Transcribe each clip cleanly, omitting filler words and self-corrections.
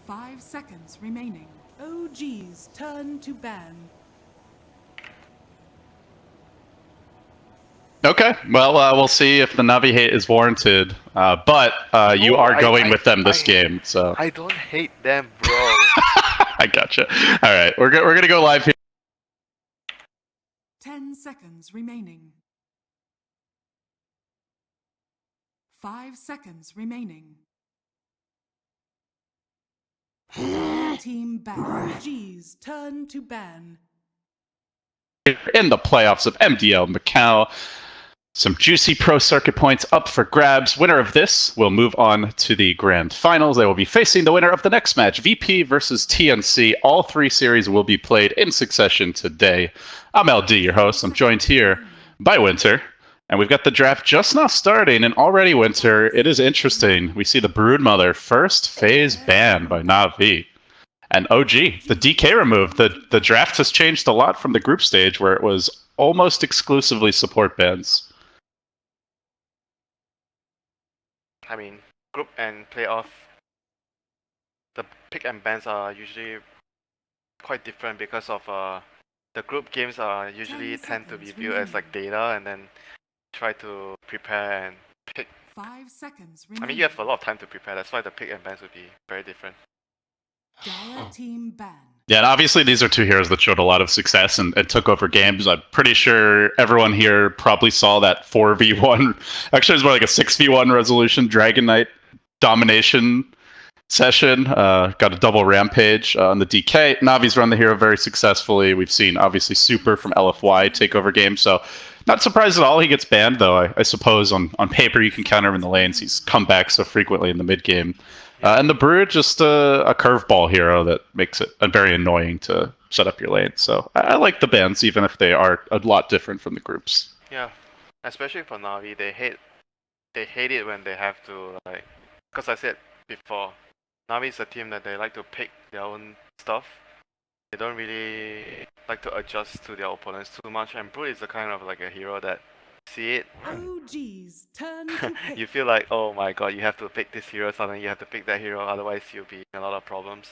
5 seconds remaining. OG's turn to ban. Okay, well, we'll see if the Navi hate is warranted. But you No, are going with them this game, so I don't hate them, bro. I gotcha. All right, we're gonna go live here. 10 seconds remaining. 5 seconds remaining. Team ban. OG's turn to ban. In the playoffs of MDL Macau. Some juicy pro circuit points up for grabs. Winner of this will move on to the grand finals. They will be facing the winner of the next match, VP versus TNC. All three series will be played in succession today. I'm LD, your host. I'm joined here by Vincere. And we've got the draft just now starting, and already, Vincere, it is interesting. We see the Broodmother first phase banned by Navi. And OG, the DK removed. The draft has changed a lot from the group stage, where it was almost exclusively support bans. I mean, group and playoff, the pick and bans are usually quite different because of the group games are usually tend to be viewed as like data, and then try to prepare and pick. 5 seconds I remaining. mean, you have a lot of time to prepare. That's why the pick and bans would be very different. Dire team ban. Yeah, and obviously these are two heroes that showed a lot of success and took over games. I'm pretty sure everyone here probably saw that 4v1. Actually, it was more like a 6v1 resolution Dragon Knight domination session. Got a double rampage on the DK. Navi's run the hero very successfully. We've seen, obviously, Super from LFY take over games. So not surprised at all he gets banned, though. I suppose on paper you can counter him in the lanes. He's come back so frequently in the mid game. And the Brood, just a curveball hero that makes it very annoying to set up your lane. So I like the bans, even if they are a lot different from the groups. Yeah, especially for Navi, they hate it when they have to, like, because I said before, Navi is a team that they like to pick their own stuff. They don't really like to adjust to their opponents too much, and Brood is a kind of like a hero that see it. OG's turn to pick. You feel like, oh my god, you have to pick this hero, suddenly you have to pick that hero, otherwise you'll be in a lot of problems.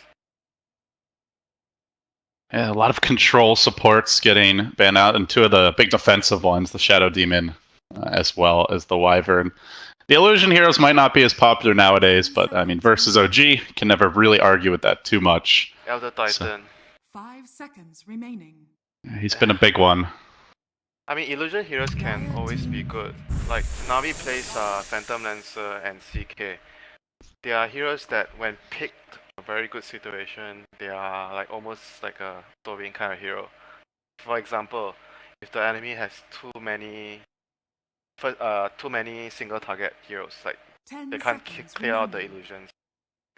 Yeah, a lot of control supports getting banned out, and two of the big defensive ones, the Shadow Demon, as well as the Wyvern. The Illusion heroes might not be as popular nowadays, but I mean, versus OG, can never really argue with that too much. Elder Titan. So, 5 seconds remaining. he's been a big one. I mean, illusion heroes can always be good. Like, Navi plays Phantom Lancer and CK. They are heroes that, when picked in a very good situation, they are like almost like a Dorin kind of hero. For example, if the enemy has too many single target heroes, like they can't clear out the illusions,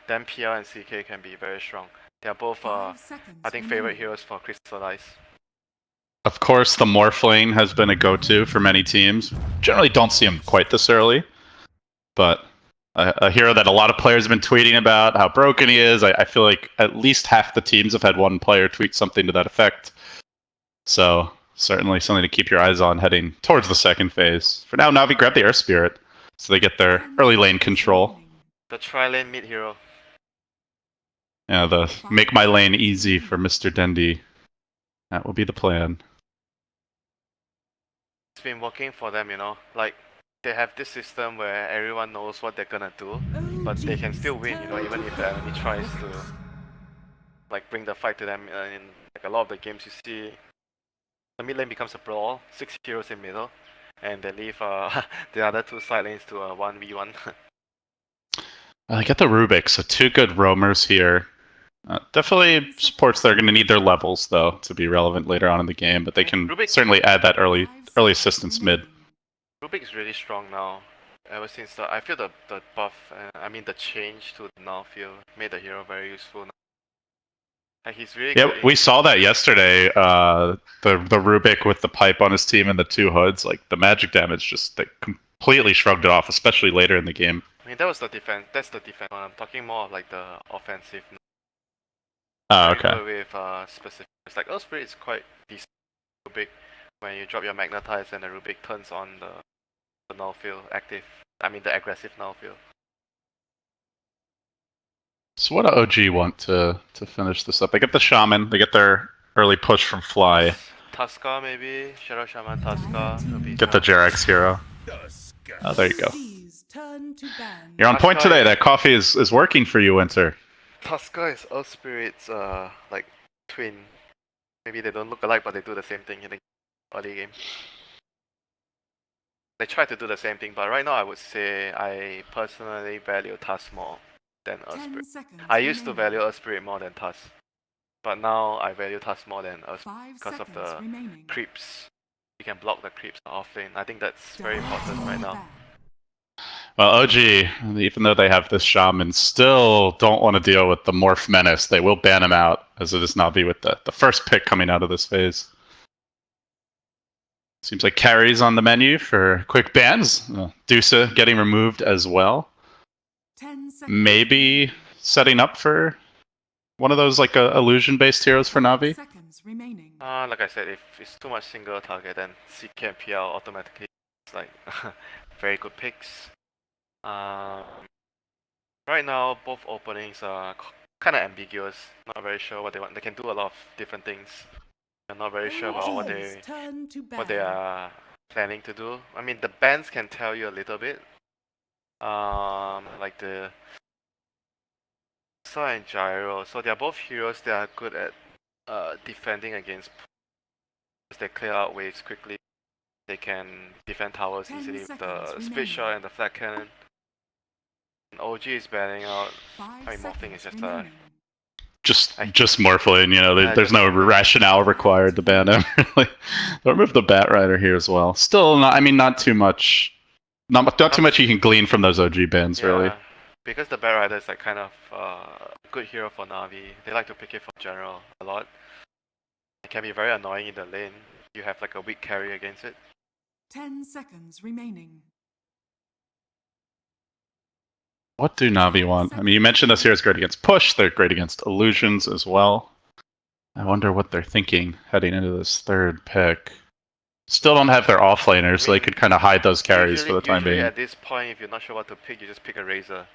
then PR and CK can be very strong. They are both, I think, favorite heroes for Crystallize. Of course, the Morphling has been a go-to for many teams. Generally don't see him quite this early, but a hero that a lot of players have been tweeting about, how broken he is. I feel like at least half the teams have had one player tweet something to that effect. So certainly something to keep your eyes on heading towards the second phase. For now, Navi grab the Air Spirit, so they get their early lane control. The tri-lane mid hero. Yeah, the make my lane easy for Mr. Dendy. That will be the plan. It's been working for them, you know. Like, they have this system where everyone knows what they're gonna do, but they can still win, you know, even if the enemy tries to like bring the fight to them. In like a lot of the games, you see the mid lane becomes a brawl, 6 heroes in middle, and they leave the other 2 side lanes to a 1v1. I get the Rubik, so 2 good roamers here. Definitely supports they're going to need their levels, though, to be relevant later on in the game, but they can certainly add that early assistance mid. Rubik is really strong now. Ever since I feel the buff, I mean the change to the now feel made the hero very useful now. Like, he's really good. We saw that yesterday. The Rubik with the pipe on his team and the 2 hoods, like the magic damage just completely shrugged it off, especially later in the game. I mean, that was the defense. That's the defense one. I'm talking more of like the offensive. Oh, okay. With specific, it's like Spirit is quite decent. Rubik, when you drop your Magnetize and the Rubik turns on the null field active. I mean the aggressive null field. So what do OG want to finish this up? They get the Shaman, they get their early push from Fly. Tusker maybe? Shadow Shaman, Tusker. Get the Jerax hero. Oh, there you go. OG's turn to ban. You're on point Tusker today. is- That coffee is working for you, Vincere. Tusker is Earth Spirit's like twin. Maybe they don't look alike, but they do the same thing in the early game. They try to do the same thing, but right now I would say I personally value Tusk more than Earth 10 Spirit. seconds I used to remaining. value Earth Spirit more than Tusk, but now I value Tusk more than Earth 5 because of seconds the remaining. creeps. You can block the creeps off lane. I think that's very important right now. Well, OG, even though they have this Shaman, still don't want to deal with the Morph Menace. They will ban him out, as it is Navi with the first pick coming out of this phase. Seems like carries on the menu for quick bans. Dusa getting removed as well. 10 seconds Maybe setting up for one of those like illusion-based heroes for Navi. seconds remaining. Like I said, if it's too much single target, then CK and PL automatically it's like very good picks. Right now, both openings are kind of ambiguous. Not very sure what they want. They can do a lot of different things. I'm not very sure about what OG's turn to ban. they are planning to do. I mean, the bans can tell you a little bit. Like the Sa and Gyro. So they are both heroes that are good at defending against. They clear out waves quickly. They can defend towers 10 easily with the seconds split remaining. shot and the flat cannon. And OG is banning out. 5 I mean, morphing seconds is just remaining. Just Morphling, you know, Yeah, there's just no Morphling. rationale required to ban him. Really, they'll remove the Bat Rider here as well. Still, not. I mean, not too much. Not too much you can glean from those OG bans, really. Because the Bat Rider is like kind of good hero for Navi. They like to pick it for general a lot. It can be very annoying in the lane. You have like a weak carry against it. 10 seconds remaining. What do Navi want? I mean, you mentioned this here is great against push. They're great against illusions as well. I wonder what they're thinking heading into this third pick. Still don't have their offlaner, so they could kind of hide those carries for the time usually being. at this point, if you're not sure what to pick, you just pick a Razor.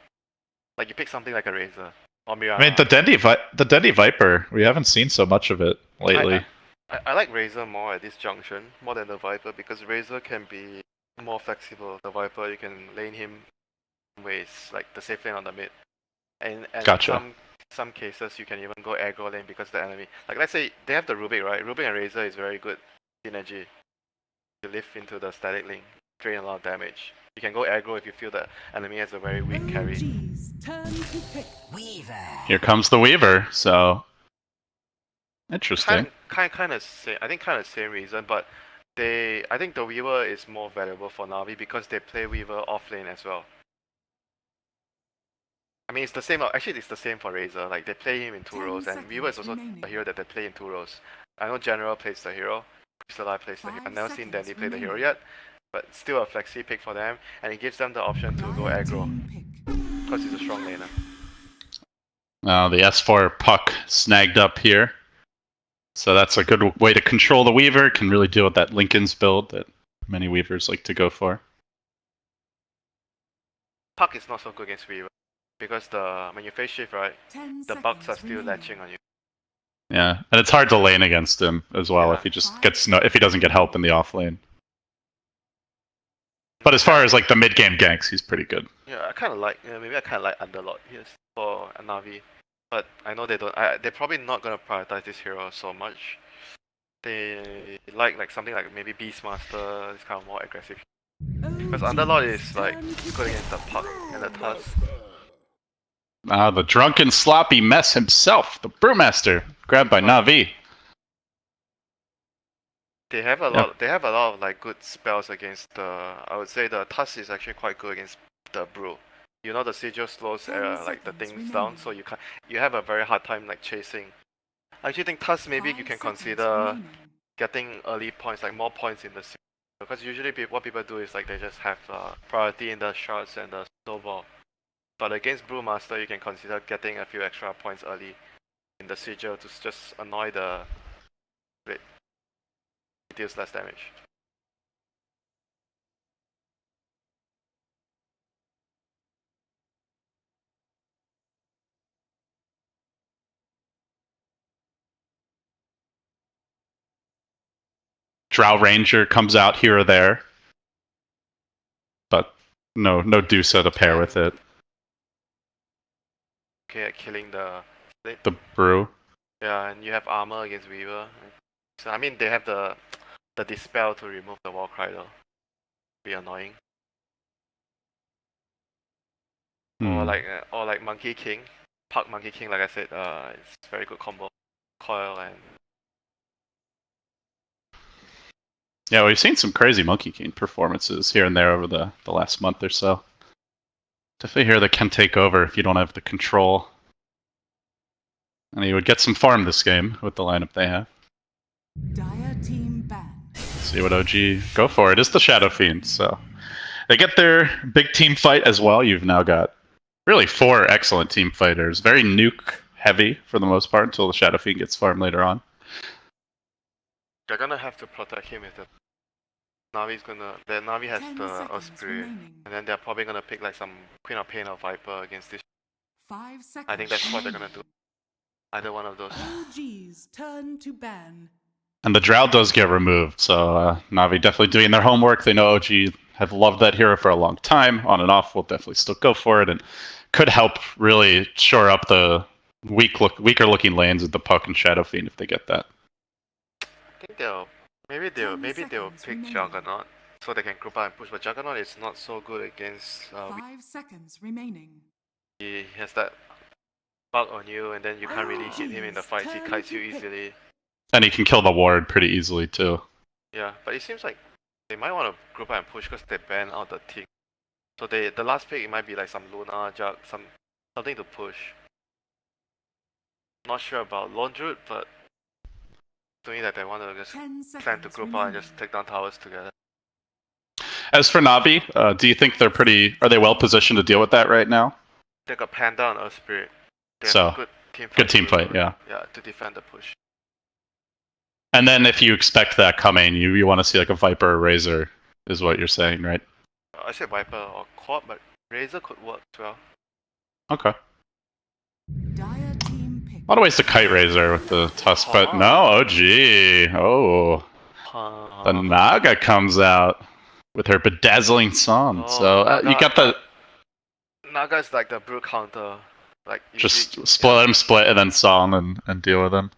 Like you pick something like a Razor or Mirana. I mean, the Deadly Viper, we haven't seen so much of it lately. I like Razor more at this junction, more than the Viper, because Razor can be more flexible. The Viper, you can lane him in ways, like the safe lane on the mid. And Gotcha. some cases, you can even go aggro lane because the enemy... Like, let's say they have the Rubik, right? Rubik and Razor is very good synergy. You live into the static lane, drain a lot of damage. You can go aggro if you feel the enemy has a very weak carry. OG's turn to pick. Here comes the Weaver, so... Interesting. Kind of same. I think kind of same reason, but I think the Weaver is more valuable for Navi because they play Weaver off lane as well. I mean, it's the same. Actually, it's the same for Razor. Like they play him in 2 rows, and Weaver is also a hero that they play in 2 rows. I know General plays the hero, Crystalline plays the hero. I've never seen Dandy play the hero yet, but still a flexi pick for them, and it gives them the option to go aggro because he's a strong laner. Now the S4 puck snagged up here. So that's a good way to control the Weaver. Can really deal with that Lincoln's build that many Weavers like to go for. Puck is not so good against Weaver because when you face shift, right, the bugs are still latching on you. Yeah, and it's hard to lane against him as well if he just if he doesn't get help in the off lane. But as far as like the mid game ganks, he's pretty good. Yeah, I kind of like maybe I kind of like Underlord here for Navi, but I know they don't. They're probably not gonna prioritize this hero so much. They like something like maybe Beastmaster, this kind of more aggressive. Because Underlord is like good against the Puck and the Tusk. The drunken sloppy mess himself, the Brewmaster, grabbed by Navi. They have a lot. They have a lot of like good spells against the. I would say the Tusk is actually quite good against the Brew. You know the Sigil slows like the things down, so you have a very hard time like chasing. I actually think Tusk maybe you can consider getting early points, like more points in the Sigil. Because usually what people do is like they just have priority in the shots and the snowball. But against Brewmaster, you can consider getting a few extra points early in the Sigil to just annoy the split. It deals less damage. Drow Ranger comes out here or there, but no Dusa to pair with it. Okay, at killing the split. The brew. Yeah, and you have armor against Weaver. So I mean, they have the dispel to remove the Warcry though. Be annoying. Or like Monkey King, Park Monkey King. Like I said, it's very good combo. Coil and Yeah, we've seen some crazy Monkey King performances here and there over the last month or so. Definitely here that can take over if you don't have the control. And you would get some farm this game with the lineup they have. Dire team ban. See what OG go for. It is the Shadow Fiend, so they get their big team fight as well. You've now got really 4 excellent team fighters. Very nuke heavy for the most part until the Shadow Fiend gets farmed later on. they're gonna have to protect him with the Navi's gonna. The Navi has 10 the seconds Osprey, remaining. and then they're probably gonna pick like some Queen of Pain or Viper against this. 5 seconds. I think that's what they're gonna do. Either one of those. OG's turn to ban. And the Drow does get removed, so Navi definitely doing their homework. They know OG have loved that hero for a long time. On and off, will definitely still go for it, and could help really shore up the weaker looking lanes with the Puck and Shadow Fiend if they get that. I think maybe they'll seconds pick remaining. Juggernaut so they can group up and push. But Juggernaut is not so good against. 5 seconds remaining. He has that bug on you, and then you can't really hit him in the fights. He kites you easily. And he can kill the ward pretty easily too. Yeah, but it seems like they might want to group up and push because they ban out the team. So the last pick it might be like some Luna Jug, something to push. Not sure about Laundroot, but doing that they want to just 10 plan to seconds group up and remaining. just take down towers together. As for Navi, do you think are they well positioned to deal with that right now? They got Panda and Earth Spirit. They have So, good team fight. good team fight, yeah. Yeah, to defend the push. And then if you expect that coming, you want to see like a Viper or Razor, is what you're saying, right? I said Viper or Quad, but Razor could work as well. Okay. Dire team pick. A lot of ways to kite Razor with the Tusk, but no, OG. Oh, the Naga comes out with her bedazzling song. So you got the Naga is like the brute counter. Like just split him, split, and then song and deal with him.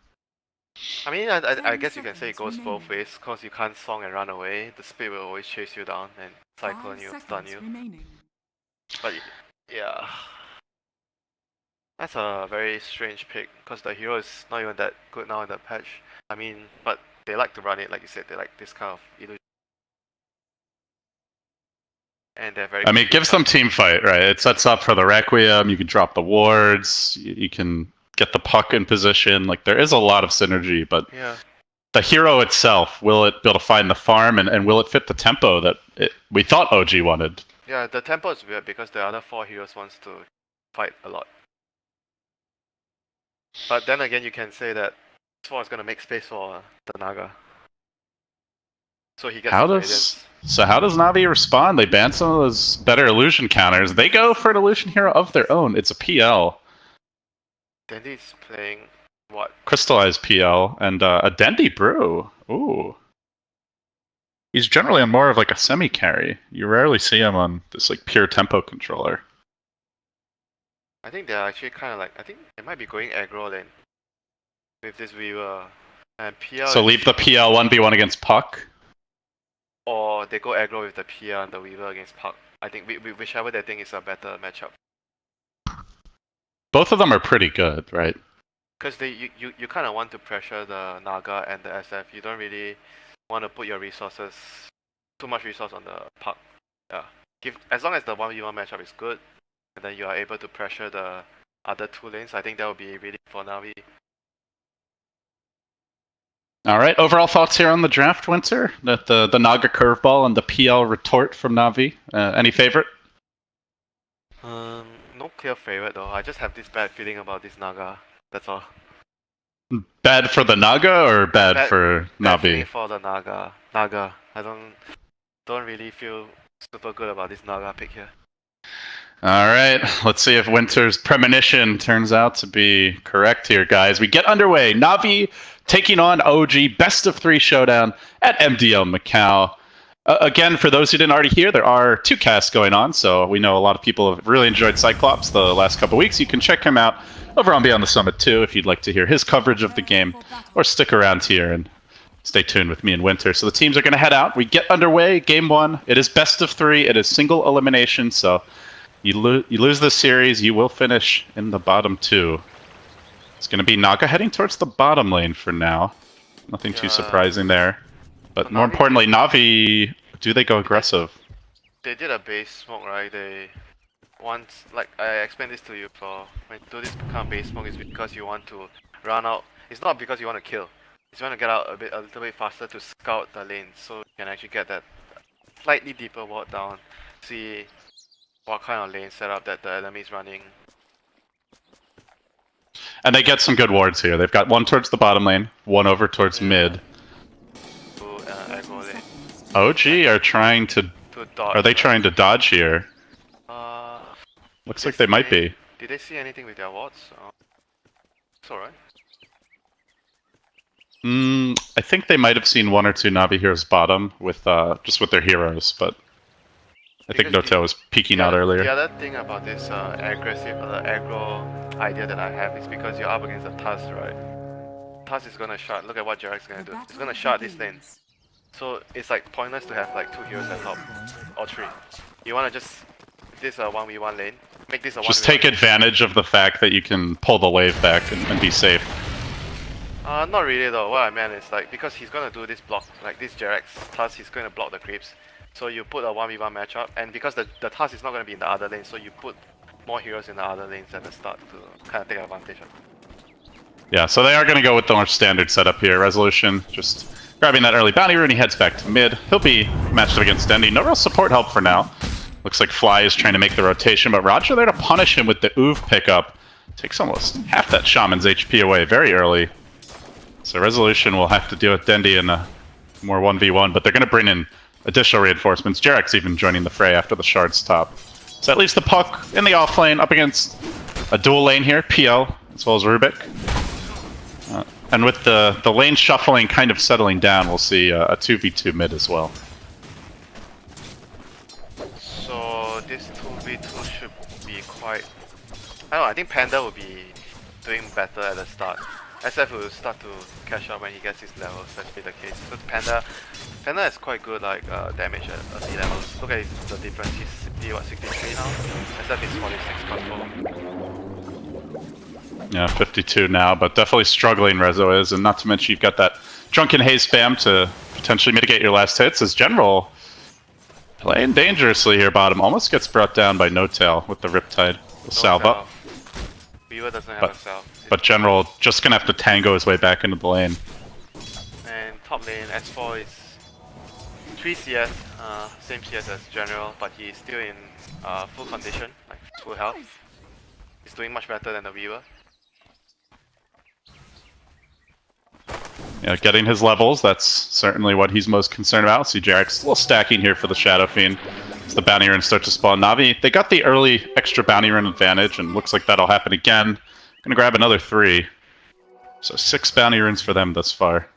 I mean, I guess you can say it seconds goes both remaining. ways because you can't song and run away. The speed will always chase you down and cycle on 5 you, stun seconds you. remaining. But yeah, that's a very strange pick because the hero is not even that good now in the patch. I mean, but they like to run it, like you said. They like this kind of illusion. And they're very. I mean, it gives them team fight, right? It sets up for the Requiem. You can drop the wards. You can get the Puck in position. Like there is a lot of synergy, but Yeah. the hero itself, will it be able to find the farm, and will it fit the tempo that we thought OG wanted? Yeah, the tempo is weird because the other 4 heroes wants to fight a lot. But then again, you can say that Sword is gonna make space for the Naga. So he gets How the does Navi respond? They ban some of those better illusion counters. They go for an illusion hero of their own. It's a PL, Dandy's playing what? crystallized PL, and a Dendy Brew. Ooh. He's generally on more of like a semi carry. You rarely see him on this like pure tempo controller. I think they're actually kind of like, I think they might be going aggro lane with this Weaver and PL. So leave the PL 1v1 against Puck. Or they go aggro with the PL and the Weaver against Puck. I think whichever they think is a better matchup. Both of them are pretty good, right? Because you kind of want to pressure the Naga and the SF. You don't really want to put your resources, too much resource on the Puck. Yeah. As long as the 1v1 matchup is good, and then you are able to pressure the other 2 lanes, I think that would be really for Navi. All right. Overall thoughts here on the draft, Vincere? That the Naga curveball and the PL retort from Navi. Any favorite? No clear favorite though. I just have this bad feeling about this Naga. That's all. Bad for the Naga or bad for Bad feeling Navi? for the Naga. I don't really feel super good about this Naga pick here. All right. Let's see if Winter's premonition turns out to be correct here, guys. We get underway. Navi taking on OG best of 3 showdown at MDL Macau. Again, for those who didn't already hear, there are 2 casts going on, so we know a lot of people have really enjoyed Cyclops the last couple weeks. You can check him out over on Beyond the Summit too if you'd like to hear his coverage of the game, or stick around here and stay tuned with me and Winter. So the teams are going to head out. We get underway. Game 1. It is best of 3. It is single elimination, so you lose this series, you will finish in the bottom 2. It's going to be Naga heading towards the bottom lane for now. Nothing too surprising there. But more importantly, Na'Vi, do they go aggressive? They did a base smoke, right? They once, like I explained this to you, Flo. When you do this kind of base smoke, is because you want to run out. It's not because you want to kill. It's want to get out a little bit faster to scout the lane, so you can actually get that slightly deeper ward down. See what kind of lane setup that the enemy is running. And they get some good wards here. They've got one towards the bottom lane, one over towards mid. OG are trying to dodge. Are they trying to dodge here? Looks like they might be. Did they see anything with their wards? It's alright. I think they might have seen 1 or 2 Na'Vi heroes bottom with just with their heroes, but I think Notel was peeking out earlier. The other thing about this aggro idea that I have is because you're up against a Tusk, right? Tusk is gonna shard. Look at what Jarek's gonna do. He's gonna shard this lane. So it's like pointless to have like 2 heroes at top, or 3. You wanna just this a 1v1 lane, make this a 1v1. Just take advantage of the fact that you can pull the wave back and be safe. Not really though. What I meant is like because he's gonna do this block, like this Jarek's Tusk, he's gonna block the creeps. So you put a 1v1 matchup, and because the Tusk is not gonna be in the other lane, so you put more heroes in the other lanes at the start to kind of take advantage of it. Yeah, so they are gonna go with the more standard setup here. Resolution just grabbing that early bounty rune, he heads back to mid. He'll be matched up against Dendy. No real support help for now. Looks like Fly is trying to make the rotation, but Roger there to punish him with the Oov pickup. Takes almost half that Shaman's HP away very early. So Resolution will have to deal with Dendy in a more 1v1, but they're going to bring in additional reinforcements. Jarek's even joining the fray after the shard's top. So that leaves the Puck in the off lane up against a dual lane here, PL as well as Rubik. And with the lane shuffling kind of settling down, we'll see a 2v2 mid as well. So this 2v2 should be quite... I don't know, I think Panda will be doing better at the start. SF will start to catch up when he gets his levels, that's be the case. Because Panda is quite good like damage at early levels. Look at the difference, he's what, 63 now? SF is 46 +4. Yeah, 52 now, but definitely struggling Rezo is, and not to mention you've got that Drunken Haze spam to potentially mitigate your last hits, as General playing dangerously here bottom, almost gets brought down by Notail with the Riptide. We'll salve up. Weaver doesn't have a salve. But General just gonna have to tango his way back into the lane. And top lane, S4 is 3 CS, same CS as General, but he's still in full condition, like full health. He's doing much better than the Weaver. Yeah, getting his levels, that's certainly what he's most concerned about. See Jarek's a little stacking here for the Shadow Fiend as the bounty runes start to spawn. Na'Vi, they got the early extra bounty rune advantage, and looks like that'll happen again. Gonna grab another 3. So 6 bounty runes for them thus far.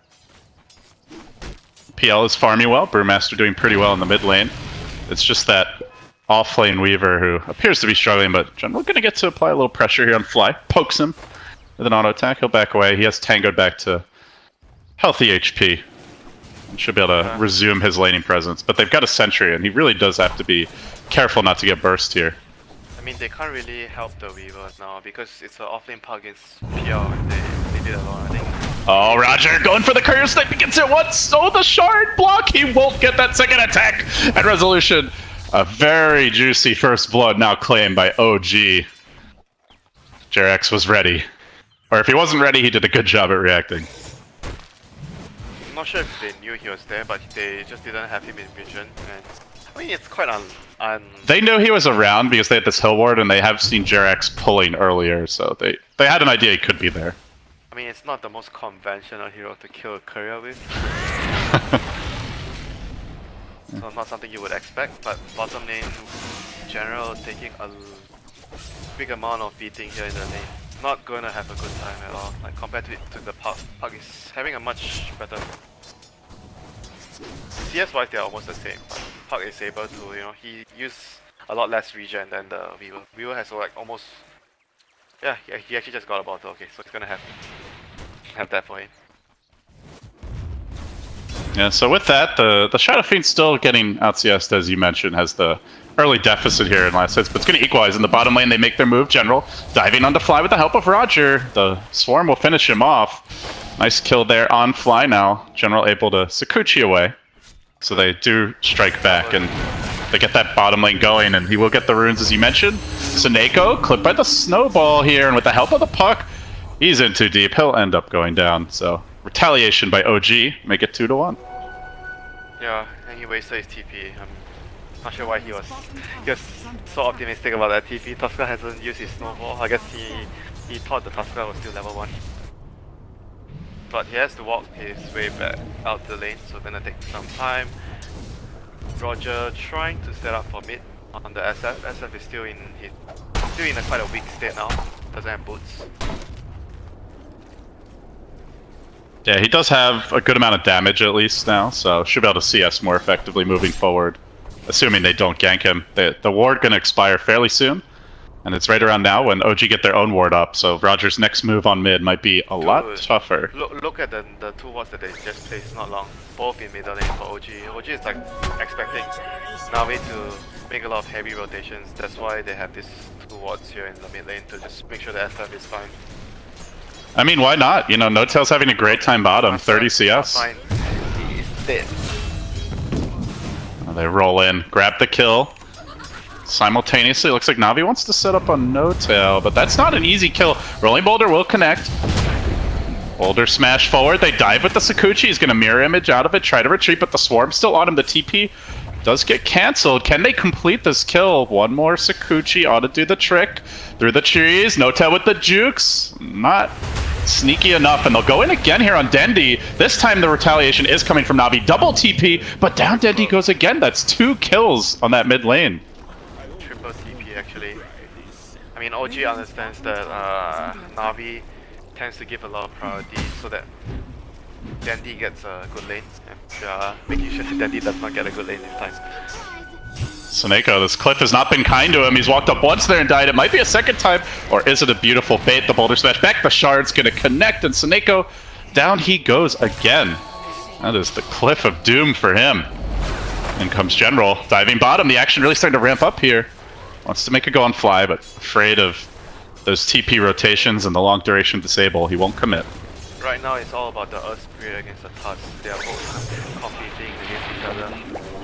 PL is farming well, Brewmaster doing pretty well in the mid lane. It's just that off-lane Weaver who appears to be struggling, but General gonna get to apply a little pressure here on Fly. Pokes him with an auto attack, he'll back away. He has tangoed back to healthy HP. And should be able to resume his laning presence. But they've got a Sentry, and he really does have to be careful not to get burst here. I mean, they can't really help the Weaver now because it's an offlane puck against PL and they did a lot, I think. Oh, Roger going for the courier snipe, he gets it once! Oh, the shard block! He won't get that second attack! And Resolution, a very juicy first blood now claimed by OG. Jarex was ready. Or if he wasn't ready, he did a good job at reacting. I'm not sure if they knew he was there, but they just didn't have him in vision. And I mean, it's quite They knew he was around because they had this hill ward, and they have seen Jarex pulling earlier, so they had an idea he could be there. I mean, it's not the most conventional hero to kill a courier with. So not something you would expect, but bottom lane, General taking a big amount of beating here in the lane. not going to have a good time at all. Like compared to the Puck. Puck is having a much better. CS wise they are almost the same. But Puck is able to, you know, he used a lot less regen than the Weaver. Weaver has like almost, yeah, he actually just got a bottle. Okay, so he's gonna have that for him. Yeah, so with that, the Shadow Fiend's still getting out CS'd, as you mentioned, has the early deficit here in last hits, but it's going to equalize in the bottom lane. They make their move. General diving onto Fly with the help of Roger. The Swarm will finish him off. Nice kill there on Fly now. General able to Sakuchi away. So they do strike back, and they get that bottom lane going, and he will get the runes, as you mentioned. Suneko clipped by the snowball here, and with the help of the Puck, he's in too deep. He'll end up going down, so retaliation by OG, make it 2-1. Yeah, and he wasted his TP. I'm not sure why he was so optimistic about that TP. Tusker hasn't used his snowball. I guess he thought the Tusker was still level 1. But he has to walk his way back out the lane, so gonna take some time. Roger trying to set up for mid on the SF. SF is still in a quite a weak state now. Doesn't have boots. Yeah, he does have a good amount of damage at least now, so should be able to CS more effectively moving forward. Assuming they don't gank him. The ward gonna expire fairly soon, and it's right around now when OG get their own ward up, so Roger's next move on mid might be a lot tougher. Look at the two wards that they just placed not long. Both in middle lane for OG. OG is like expecting Navi to make a lot of heavy rotations. That's why they have these two wards here in the mid lane to just make sure the SF is fine. I mean, why not? You know, No-Tail's having a great time bottom, 30 CS. Fine. He is dead. They roll in, grab the kill. Simultaneously, looks like Navi wants to set up on No-Tail, but that's not an easy kill. Rolling Boulder will connect. Boulder smash forward, they dive with the Sakuchi. He's going to mirror image out of it, try to retreat, but the Swarm still on him. The TP does get cancelled. Can they complete this kill? One more Sakuchi ought to do the trick. Through the trees, No-Tail with the jukes. Not sneaky enough, and they'll go in again here on Dendi. This time the retaliation is coming from Navi. Double TP, but down Dendi goes again. That's 2 kills on that mid lane. Triple TP actually. I mean, OG understands that Navi tends to give a lot of priority so that Dendi gets a good lane, and making sure that Dendi does not get a good lane this time. Suneko, this cliff has not been kind to him. He's walked up once there and died. It might be a second time, or is it a beautiful bait? The Boulder smash back, the shard's gonna connect, and Suneko, down he goes again. That is the cliff of doom for him. In comes General, diving bottom. The action really starting to ramp up here. Wants to make a go on Fly, but afraid of those TP rotations and the long duration disable. He won't commit. Right now it's all about the Earth Spirit against the Tusk. They are both competing against each other.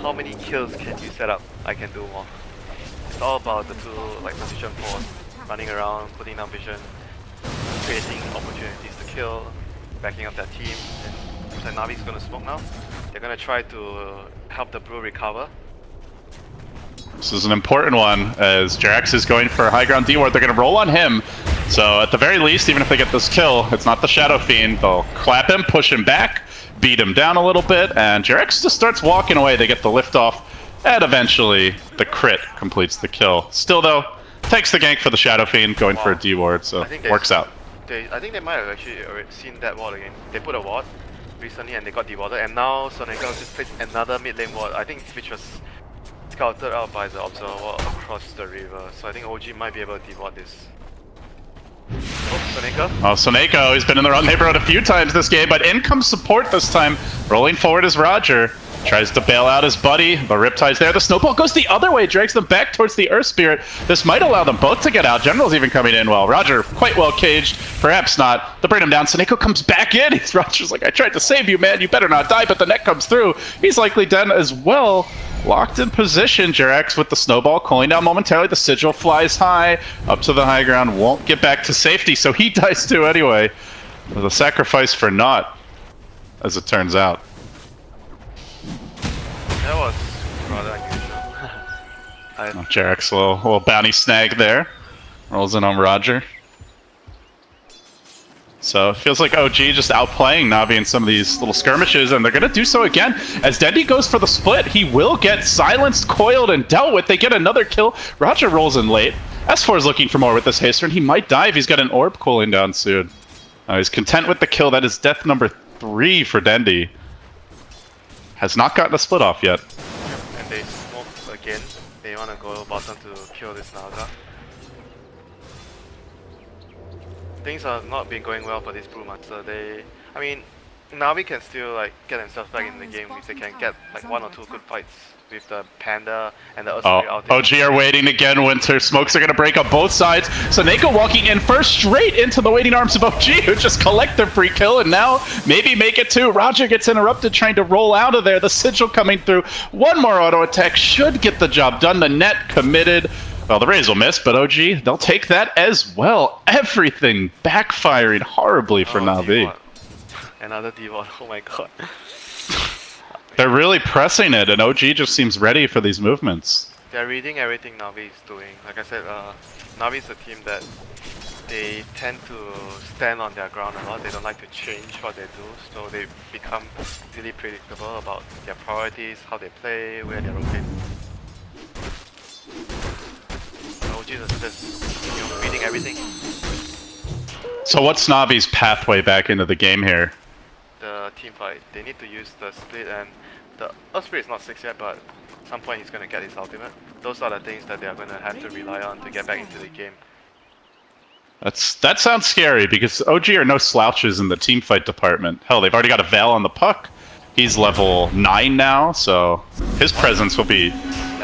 How many kills can you set up? I can do more. It's all about the two like position force, running around, putting down vision, creating opportunities to kill, backing up their team. And so Navi's gonna smoke now. They're gonna try to help the Brew recover. This is an important one, as Jerax is going for a high ground D-ward. They're going to roll on him. So at the very least, even if they get this kill, it's not the Shadow Fiend. They'll clap him, push him back, beat him down a little bit, and Jerax just starts walking away. They get the lift off, and eventually the crit completes the kill. Still though, takes the gank for the Shadow Fiend, going for a D-ward, so works out. I think they might have actually already seen that ward again. They put a ward recently and they got D-warded, and now Suneko just placed another mid lane ward, I think, which was scouted out by the observer across the river, so I think OG might be able to deward this. Oh, Suneko. Oh, Suneko, he's been in the wrong neighborhood a few times this game, but in comes support this time. Rolling forward is Roger. Tries to bail out his buddy. The Riptide's there. The snowball goes the other way, drags them back towards the Earth Spirit. This might allow them both to get out. General's even coming in well. Roger, quite well caged. Perhaps not. They'll bring him down. Suneko comes back in. Roger's like, I tried to save you, man. You better not die, but the net comes through. He's likely dead as well. Locked in position. Jerax with the snowball cooling down momentarily. The sigil flies high. Up to the high ground. Won't get back to safety, so he dies too anyway. With a sacrifice for naught, as it turns out. That was rather unusual. Jerax, little bounty snag there. Rolls in on Roger. So it feels like OG just outplaying Navi in some of these little skirmishes, and they're going to do so again. As Dendi goes for the split, he will get silenced, coiled, and dealt with. They get another kill. Roger rolls in late. S4 is looking for more with this haster, and he might die if he's got an orb cooling down soon. He's content with the kill. That is death number 3 for Dendi. Has not gotten a split off yet. And they smoke again. They want to go bottom to kill this Naga. Things are not been going well for this Brewmaster. I mean, Navi can still like get themselves back in the game if they can get like 1 or 2 good fights with the Panda and the Osprey out there. OG are waiting again, Winter. Smokes are going to break up both sides. Saneko walking in first straight into the waiting arms of OG, who just collect the free kill and now maybe make it 2. Roger gets interrupted trying to roll out of there. The Sigil coming through. One more auto attack should get the job done. The net committed. Well, the Rays will miss, but OG, they'll take that as well. Everything backfiring horribly for Navi. Another D1, oh my god. They're really pressing it, and OG just seems ready for these movements. They're reading everything Navi is doing. Like I said, Navi is a team that they tend to stand on their ground a lot. They don't like to change what they do, so they become really predictable about their priorities, how they play, where they rotate. OG is just reading everything. So what's Navi's pathway back into the game here? The team fight. They need to use the split, and the Osprey is not 6 yet, but at some point he's going to get his ultimate. Those are the things that they are going to have to rely on to get back into the game. That sounds scary, because OG are no slouches in the team fight department. Hell, they've already got a Veil on the puck. He's level 9 now, so his presence will be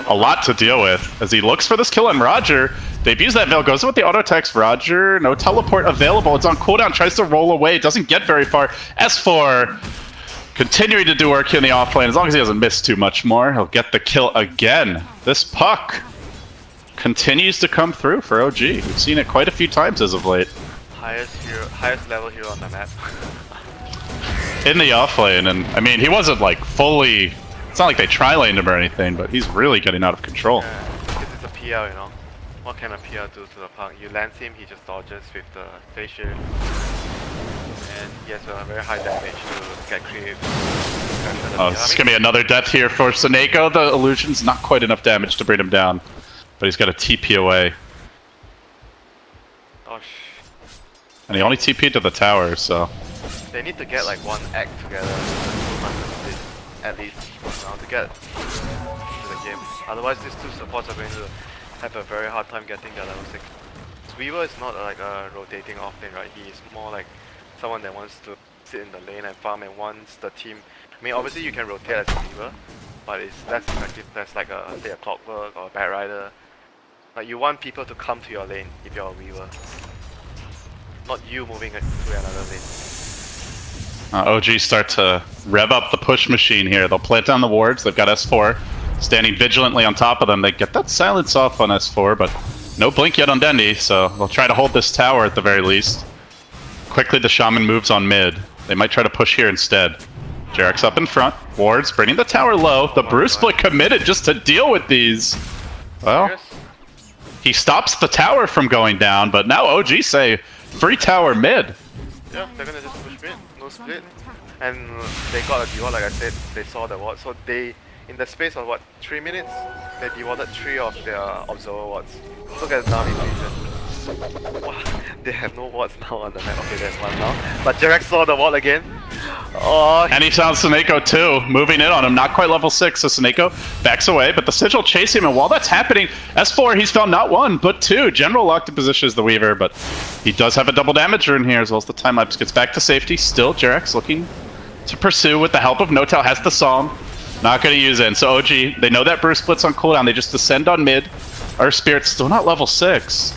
a lot to deal with as he looks for this kill on Roger. They've used that Veil, goes with the auto attacks. Roger, no teleport available. It's on cooldown, tries to roll away, doesn't get very far. S4 continuing to do work here in the offlane. As long as he doesn't miss too much more, he'll get the kill again. This puck continues to come through for OG. We've seen it quite a few times as of late. Highest level hero on the map. In the offlane, and I mean, he wasn't like fully. It's not like they tri-laned him or anything, but he's really getting out of control. Yeah, this is a PL, you know. What can a PL do to the puck? You land him, he just dodges with the face shield. And he has a very high damage to get creative. Oh, this is going to be another death here for Saneko. The illusion's not quite enough damage to bring him down, but he's got a TP away. Gosh. And he only TP'd to the tower, so... They need to get like one act together, at least, now to get to the game. Otherwise, these 2 supports are going to have a very hard time getting their level 6. Weaver is not like a rotating offlane, right? He is more like someone that wants to sit in the lane and farm and wants the team. I mean, obviously you can rotate as a Weaver, but it's less effective as like a, say, a Clockwork or a Bad Rider. Like you want people to come to your lane if you're a Weaver, not you moving to another lane. OG start to rev up the push machine here. They'll plant down the wards. They've got S4 standing vigilantly on top of them. They get that silence off on S4, but no blink yet on Dendi, so they'll try to hold this tower at the very least. Quickly the Shaman moves on mid. They might try to push here instead. Jarek's up in front. Wards bringing the tower low. The Brew Split committed just to deal with these. Well, he stops the tower from going down, but now OG say free tower mid. Yeah, they're gonna just push mid, no split. And they got a D1, like I said, they saw the ward. So they, in the space of what, 3 minutes, they D1'd 3 of their observer wards. Look at Navi's vision. Wow, they have no wards now on the map. Okay, there's one now. But Jarek saw the ward again. Oh, and he found Saneko too, moving in on him. Not quite level 6, so Saneko backs away, but the Sigil chase him, and while that's happening, S4, he's found not 1, but 2. General locked in position as the Weaver, but he does have a double damager in here, as well as the time-lapse gets back to safety. Still, Jarek's looking to pursue with the help of Notel, has the Psalm. Not going to use it, and so OG, they know that Brew Split's on cooldown, they just descend on mid. Our Spirit's still not level 6.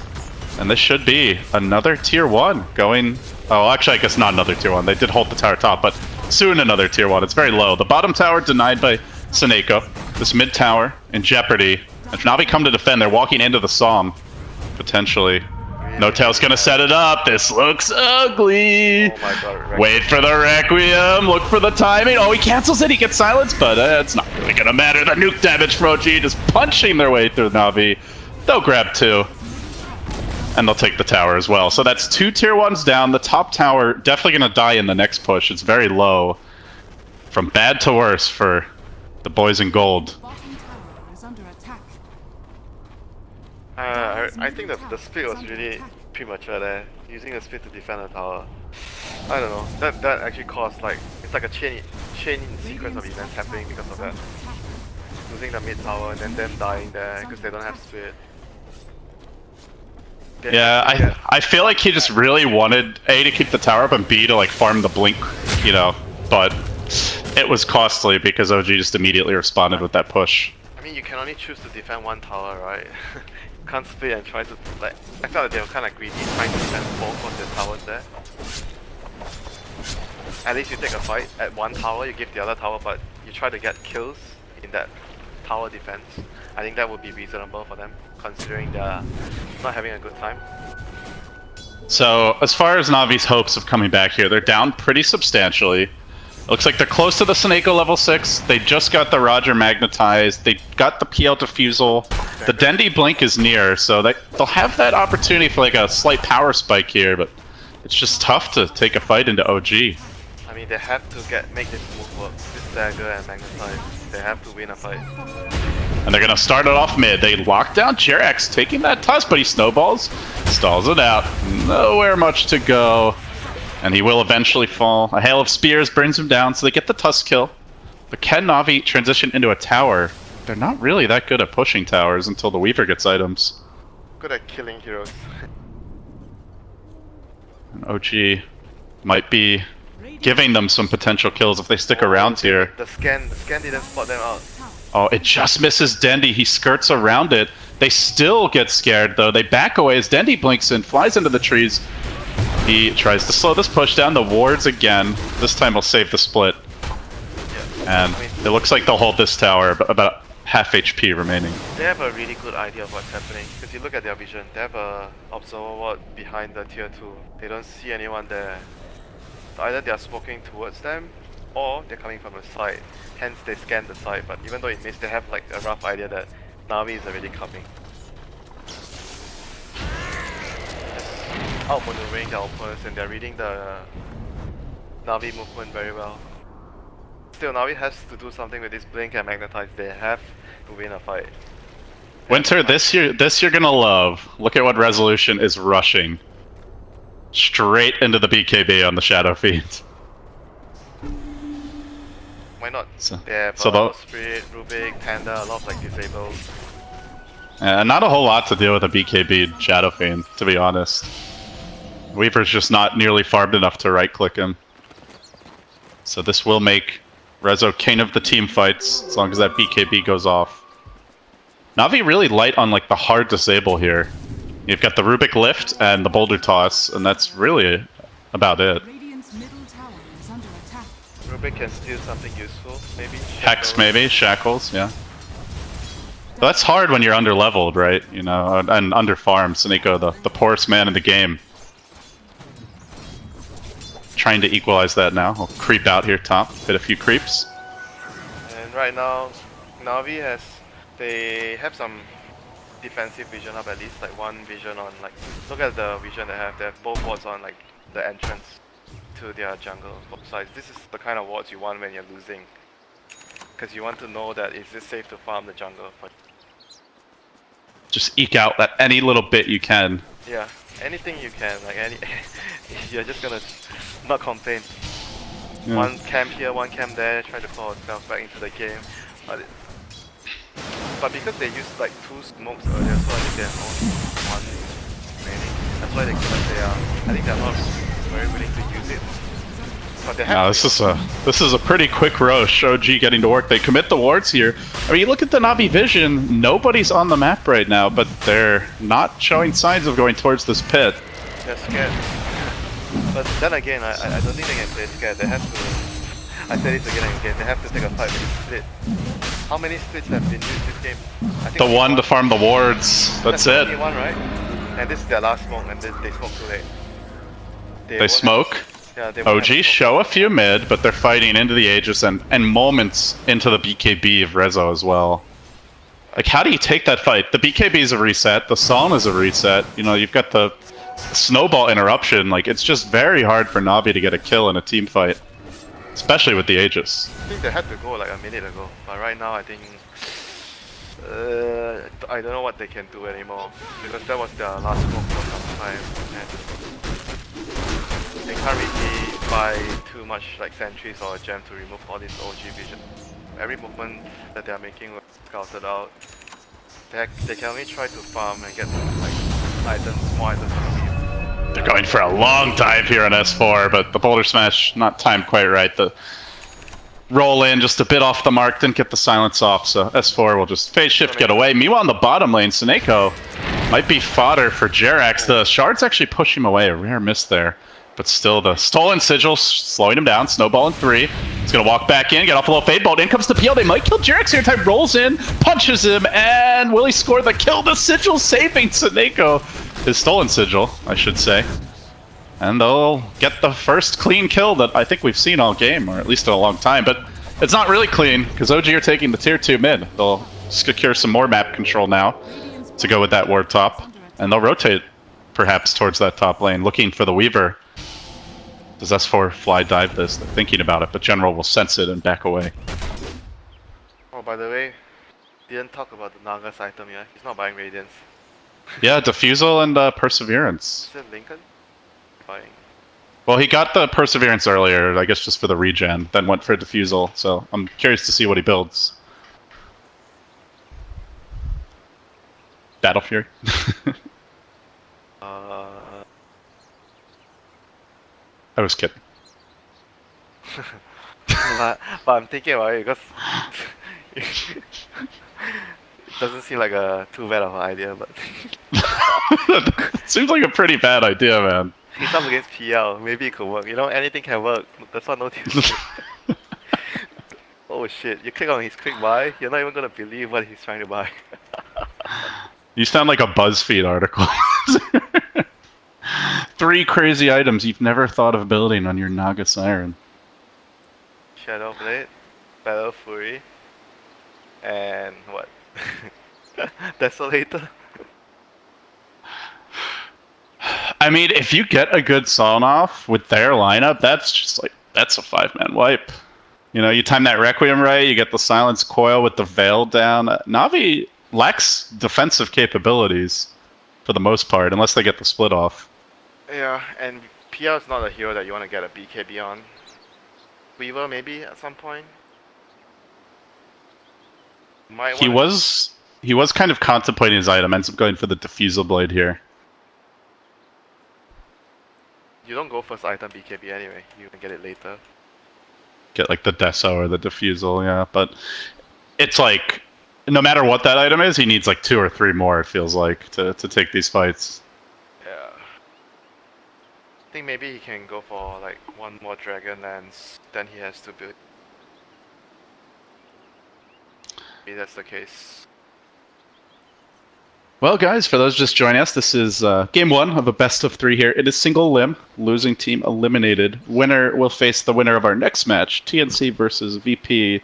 And this should be another tier 1 going... Oh, actually, I guess not another tier 1. They did hold the tower top, but soon another tier 1. It's very low. The bottom tower denied by Saneko. This mid tower in jeopardy. If Navi come to defend, they're walking into the Psalm, potentially. Notel's gonna set it up. This looks ugly. Oh my god, wait for the Requiem. Look for the timing. Oh, he cancels it. He gets silenced, but it's not really gonna matter. The nuke damage for OG just punching their way through Navi. They'll grab 2. And they'll take the tower as well. So that's 2 tier 1s down. The top tower definitely going to die in the next push. It's very low. From bad to worse for the boys in gold. I think that the split was really premature there. Using the split to defend the tower. I don't know. That actually caused like it's like a chain sequence of events happening because of that. Losing the mid tower and then them dying there because they don't have split. Yeah, I feel like he just really wanted A to keep the tower up and B to like farm the blink, you know, but it was costly because OG just immediately responded with that push. I mean, you can only choose to defend one tower, right? You can't split and try to like. I felt like they were kind of greedy, trying to defend both of the towers there. At least you take a fight at one tower, you give the other tower, but you try to get kills in that tower defense. I think that would be reasonable for them, considering they're not having a good time. So, as far as Navi's hopes of coming back here, they're down pretty substantially. Looks like they're close to the Seneko level 6. They just got the Roger magnetized. They got the PL defusal. The Dendi blink is near, so they'll have that opportunity for like a slight power spike here, but it's just tough to take a fight into OG. I mean, they have to make this move work. This dagger and magnetize. They have to win a fight. And they're gonna start it off mid. They lock down Jerax, taking that tusk, but he snowballs, stalls it out. Nowhere much to go. And he will eventually fall. A hail of spears brings him down, so they get the tusk kill. But can Navi transition into a tower? They're not really that good at pushing towers until the Weaver gets items. Good at killing heroes. And OG might be giving them some potential kills if they stick around here. The scan didn't spot them out. Oh, it just misses Dendi. He skirts around it. They still get scared, though. They back away as Dendi blinks in, flies into the trees. He tries to slow this push down the wards again. This time he'll save the split. Yeah. And it looks like they'll hold this tower, about half HP remaining. They have a really good idea of what's happening. Because you look at their vision, they have a observer ward behind the tier 2. They don't see anyone there. So either they are smoking towards them, or they're coming from the side. Hence they scan the side, but even though it missed, they have like a rough idea that Navi is already coming. Outmaneuvering their opponents, and they're reading the Navi movement very well. Still, Navi has to do something with this blink and magnetize. They have to win a fight. Winter, this you're gonna love. Look at what Resolution is rushing. Straight into the BKB on the Shadow Fiend. Why not? So They have Spirit, Rubik, Panda, a lot of like disables. Not a whole lot to deal with a BKB Shadow Fiend, to be honest. Weaver's just not nearly farmed enough to right-click him. So this will make Rezo king of the team fights, as long as that BKB goes off. Navi really light on like the hard disable here. You've got the Rubik lift and the boulder toss, and that's really about it. Radiant's middle tower is under attack. Rubik can steal something useful, maybe? Hex maybe, shackles, yeah. But that's hard when you're under-leveled, right? You know, and under-farmed. Seneko, the poorest man in the game. Trying to equalize that now. I'll creep out here top, hit a few creeps. And right now, Navi they have some defensive vision up at least, like one vision on like, look at the vision they have both wards on like the entrance to their jungle, both sides. This is the kind of wards you want when you're losing. Because you want to know that is it safe to farm the jungle. Just eke out that any little bit you can. Yeah, anything you can, like you're just gonna not complain. Yeah. One camp here, one camp there, try to pull yourself back into the game. But because they used like 2 smokes earlier, so I think they have only 1 remaining. That's why I think they're not very willing to use it. But they have this is a pretty quick rush. OG getting to work. They commit the wards here. I mean, you look at the Navi vision, nobody's on the map right now, but they're not showing signs of going towards this pit. They're scared. But then again, I don't think they can play scared. They have to, I said it again and again, they have to take a fight with this split. How many splits have been used this game? I think the one to farm the wards. That's it. Only one, right? And this is their last smoke, and they smoke too late. They smoke. OG show a few mid, but they're fighting into the Aegis and moments into the BKB of Rezo as well. Like, how do you take that fight? The BKB is a reset, the Psalm is a reset, you know, you've got the snowball interruption. Like, it's just very hard for Navi to get a kill in a team fight. Especially with the Aegis. I think they had to go like a minute ago, but right now I think I don't know what they can do anymore because that was their last smoke for some time, and they can't really buy too much like sentries or a gem to remove all this OG vision. Every movement that they are making was scouted out. They can only try to farm and get like items, more items from you. They're going for a long dive here on S4, but the boulder smash not timed quite right. The roll in just a bit off the mark, didn't get the silence off, so S4 will just phase shift, get away. Meanwhile, in the bottom lane, Seneko might be fodder for Jerax. The shards actually push him away, a rare miss there. But still, the stolen sigil slowing him down. Snowball in 3. He's going to walk back in, get off a little fade bolt. In comes the PL. They might kill Jerax here. Time rolls in, punches him, and will he score the kill? The sigil saving Seneko. His stolen sigil, I should say. And they'll get the first clean kill that I think we've seen all game, or at least in a long time. But it's not really clean, because OG are taking the tier 2 mid. They'll secure some more map control now to go with that ward top. And they'll rotate, perhaps, towards that top lane, looking for the Weaver. Does S4 fly dive this? They're thinking about it, but General will sense it and back away. Oh, by the way, didn't talk about the Nagas item yet. He's not buying Radiance. Yeah, Diffusal and Perseverance. Is it Lincoln? Buying. Well, he got the Perseverance earlier, I guess just for the regen, then went for Diffusal, so I'm curious to see what he builds. Battle Fury? I was kidding. but I'm thinking about it because it doesn't seem like a too bad of an idea, but Seems like a pretty bad idea, man. he's up against PL, maybe it could work. You know, anything can work. That's what notice. Oh shit, you click on his quick buy, you're not even gonna believe what he's trying to buy. You sound like a BuzzFeed article. 3 crazy items you've never thought of building on your Naga Siren. Shadow Blade, Battle Fury, and what? Desolator? I mean, if you get a good Sawn off with their lineup, that's just like, that's a 5-man wipe. You know, you time that Requiem right, you get the Silence Coil with the Veil down. Na'Vi lacks defensive capabilities for the most part, unless they get the split off. Yeah, and PL is not a hero that you want to get a BKB on. Weaver maybe at some point. He was kind of contemplating his item, ends up going for the Diffusal Blade here. You don't go first item BKB anyway, you can get it later. Get like the Deso or the Diffusal, yeah, but it's like, no matter what that item is, he needs like 2 or 3 more, it feels like, to take these fights. Yeah. I think maybe he can go for like 1 more Dragon Lance, then he has to build. Maybe that's the case. Well, guys, for those just joining us, this is game 1 of a best of 3 here. It is single limb, losing team eliminated. Winner will face the winner of our next match, TNC versus VP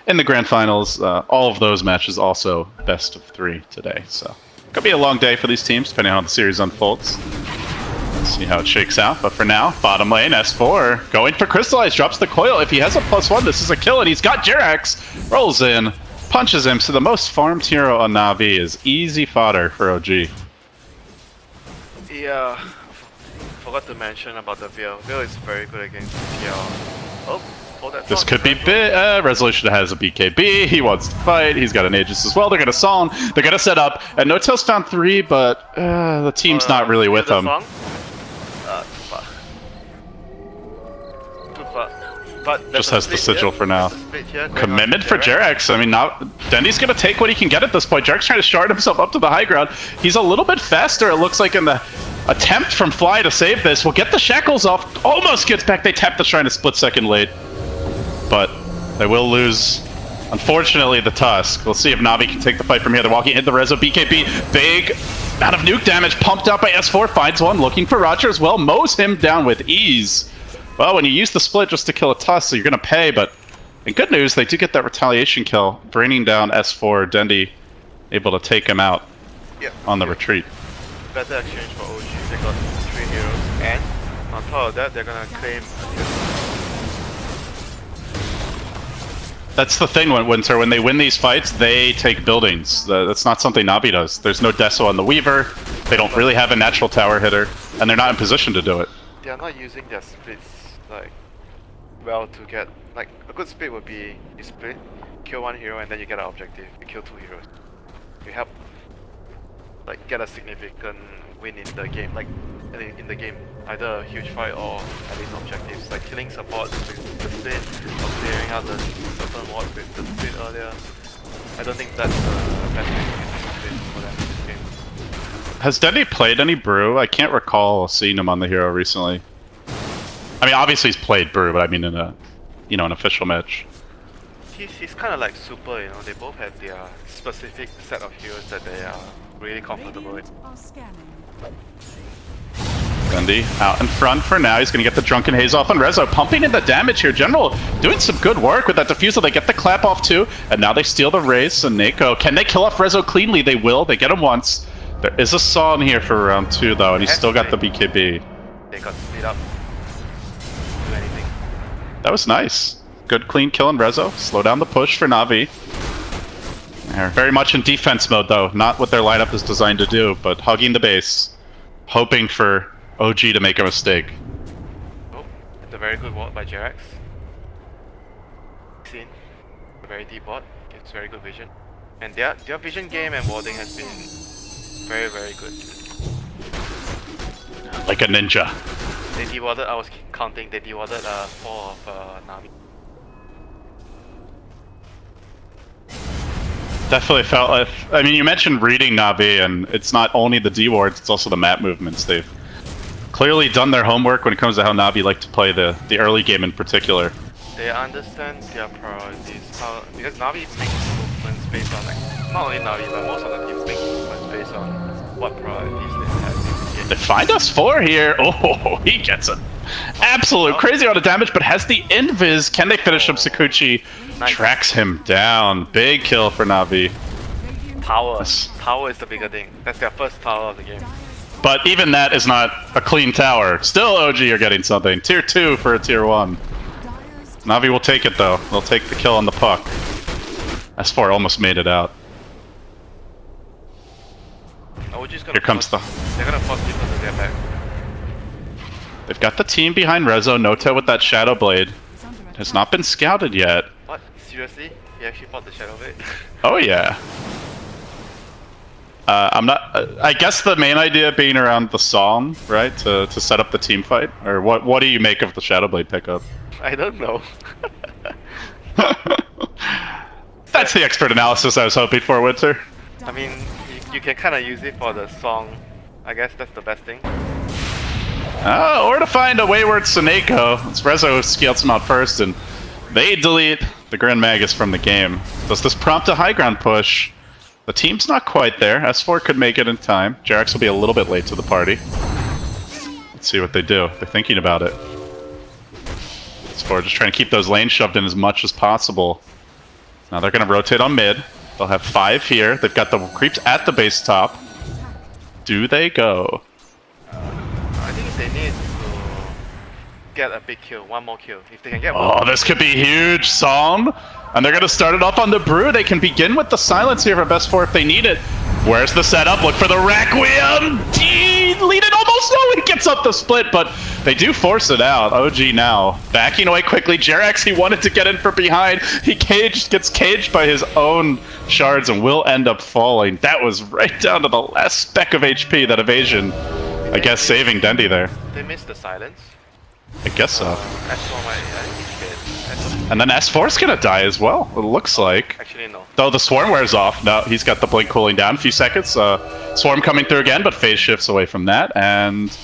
in the grand finals. All of those matches also best of 3 today. So, could be a long day for these teams, depending on how the series unfolds. Let's see how it shakes out. But for now, bottom lane, S4 going for Crystallize, drops the coil. If he has a +1, this is a kill, and he's got Jerax. Rolls in. Punches him, so the most farmed hero on Na'Vi is easy fodder for OG. Yeah, forgot to mention about the Veil. Veil is very good against PL. Oh, hold that. This could be big. Resolution has a BKB. He wants to fight. He's got an Aegis as well. They're going to Psalm. They're going to set up. And No-Tail's found 3, but the team's not really with him. But just has the sigil for now. Commitment for Jerax. I mean, now Dendy's going to take what he can get at this point. Jerax trying to shard himself up to the high ground. He's a little bit faster, it looks like, in the attempt from Fly to save this. We'll get the shackles off. Almost gets back. They tap the shrine a split second late. But they will lose, unfortunately, the Tusk. We'll see if Na'Vi can take the fight from here. They're walking into the Rezo. BKB, big amount of nuke damage pumped out by S4. Finds one, looking for Roger as well. Mows him down with ease. Well, when you use the split just to kill a Tusk, so you're going to pay, but in good news, they do get that retaliation kill, bringing down S4. Dendy able to take him out on the retreat. Better exchange for OG. They got 3 heroes, and on top of that, they're going to claim That's the thing, Winter. When they win these fights, they take buildings. That's not something Navi does. There's no Deso on the Weaver. They don't really have a natural tower hitter, and they're not in position to do it. They are not using their splits like well to get like a good split would be you split, kill one hero, and then you get an objective. You kill 2 heroes. You help like get a significant win in the game, like in the game, either a huge fight or at least objectives, like killing support with the split or clearing out the certain wards with the split earlier. I don't think that's the best way to use the split for them in this game. Has Dendy played any Brew? I can't recall seeing him on the hero recently. I mean, obviously he's played Brew, but I mean in a, you know, an official match. He's kind of like Super, you know. They both have their specific set of heroes that they are really comfortable with. Dendy out in front for now. He's going to get the Drunken Haze off on Rezo. Pumping in the damage here. General doing some good work with that Diffusal. They get the clap off too. And now they steal the Race and Nako. Can they kill off Rezo cleanly? They will. They get him once. There is a Saw in here for round 2 though. And he's still got the BKB. They got split up. Do anything. That was nice. Good clean kill on Rezo. Slow down the push for Navi. They're very much in defense mode though. Not what their lineup is designed to do, but hugging the base. Hoping for OG to make a mistake. Oh, it's a very good ward by Jerax. Seen. A very deep ward. It's very good vision. And their vision game and warding has been very, very good. Like a ninja. They dewarded, I was counting, they dewarded 4 of Navi. Definitely felt like, I mean, you mentioned reading Navi, and it's not only the D wards, it's also the map movements. They've clearly done their homework when it comes to how Navi like to play the early game in particular. They understand their priorities, because Navi makes movements based on, like, not only Navi, but most of the teams make movements based on what priorities they have. They find us 4 here. Oh, he gets an absolute crazy amount of damage, but has the invis. Can they finish him? Sakuchi tracks him down. Big kill for Navi. Power. Power is the bigger thing. That's their first tower of the game. But even that is not a clean tower. Still OG are getting something. Tier 2 for a Tier 1. Navi will take it though. They'll take the kill on the puck. S4 almost made it out. Here comes the... They're gonna force people to get back. They've got the team behind Rezo. Nota with that Shadow Blade. Has not been scouted yet. What? Seriously? You actually fought the Shadow Blade? Oh yeah. I'm not... I guess the main idea being around the song, right? To set up the team fight? Or what do you make of the Shadow Blade pickup? I don't know. That's the expert analysis I was hoping for, Winter. I mean, you can kind of use it for the song. I guess that's the best thing. Or to find a wayward Suneko. It's Rezo who scales him out first, and they delete the Grand Magus from the game. Does this prompt a high ground push? The team's not quite there. S4 could make it in time. Jerax will be a little bit late to the party. Let's see what they do. They're thinking about it. S4 just trying to keep those lanes shoved in as much as possible. Now they're going to rotate on mid. They'll have 5 here. They've got the creeps at the base top. Do they go? I think they need to get a big kill, one more kill. If they can get one. Oh, this could be huge. Psalm. And they're going to start it off on the Brew. They can begin with the silence here for best 4 if they need it. Where's the setup? Look for the Requiem. Lead it almost. No, he gets up the split, but they do force it out. OG now backing away quickly. Jerax, he wanted to get in from behind. He gets caged by his own shards and will end up falling. That was right down to the last speck of HP, that evasion. I guess saving Dendy there. They missed the silence. I guess so. S4 might And then S4's gonna die as well, it looks like. Actually, no. Though the Swarm wears off. Now he's got the Blink cooling down. A few seconds. Swarm coming through again, but phase shifts away from that and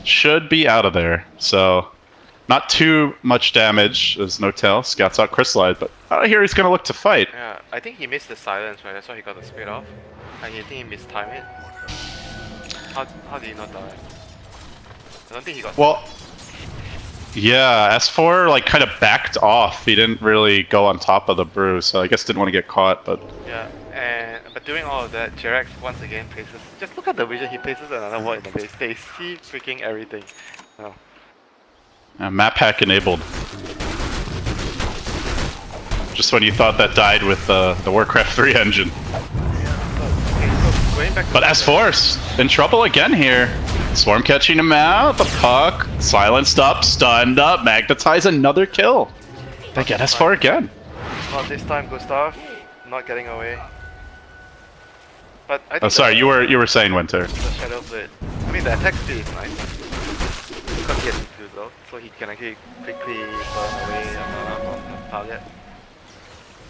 should be out of there. So not too much damage. There's no tell. Scouts out Chrysalide, but out of here he's gonna look to fight. Yeah, I think he missed the silence, right? That's why he got the split off. And you think he mistimed it? How did he not die? I don't think he got. Well, yeah, S4 like kind of backed off. He didn't really go on top of the Brew, so I guess didn't want to get caught. But yeah, but doing all of that, Jerax once again places. Just look at the vision. He places another wall in the base. They see freaking everything. Oh. map hack enabled. Just when you thought that died with the Warcraft 3 engine. Going back to But S4's in trouble again here. Swarm catching him out, the puck, silenced up, stunned up, magnetize, another kill. They get S4 again. Not this time, Gustav. Not getting away. But I think Oh, sorry, you were saying Winter. the Shadow Blade. I mean, the attack speed is nice. Because he has infuse though, so he can actually quickly burn away from the target.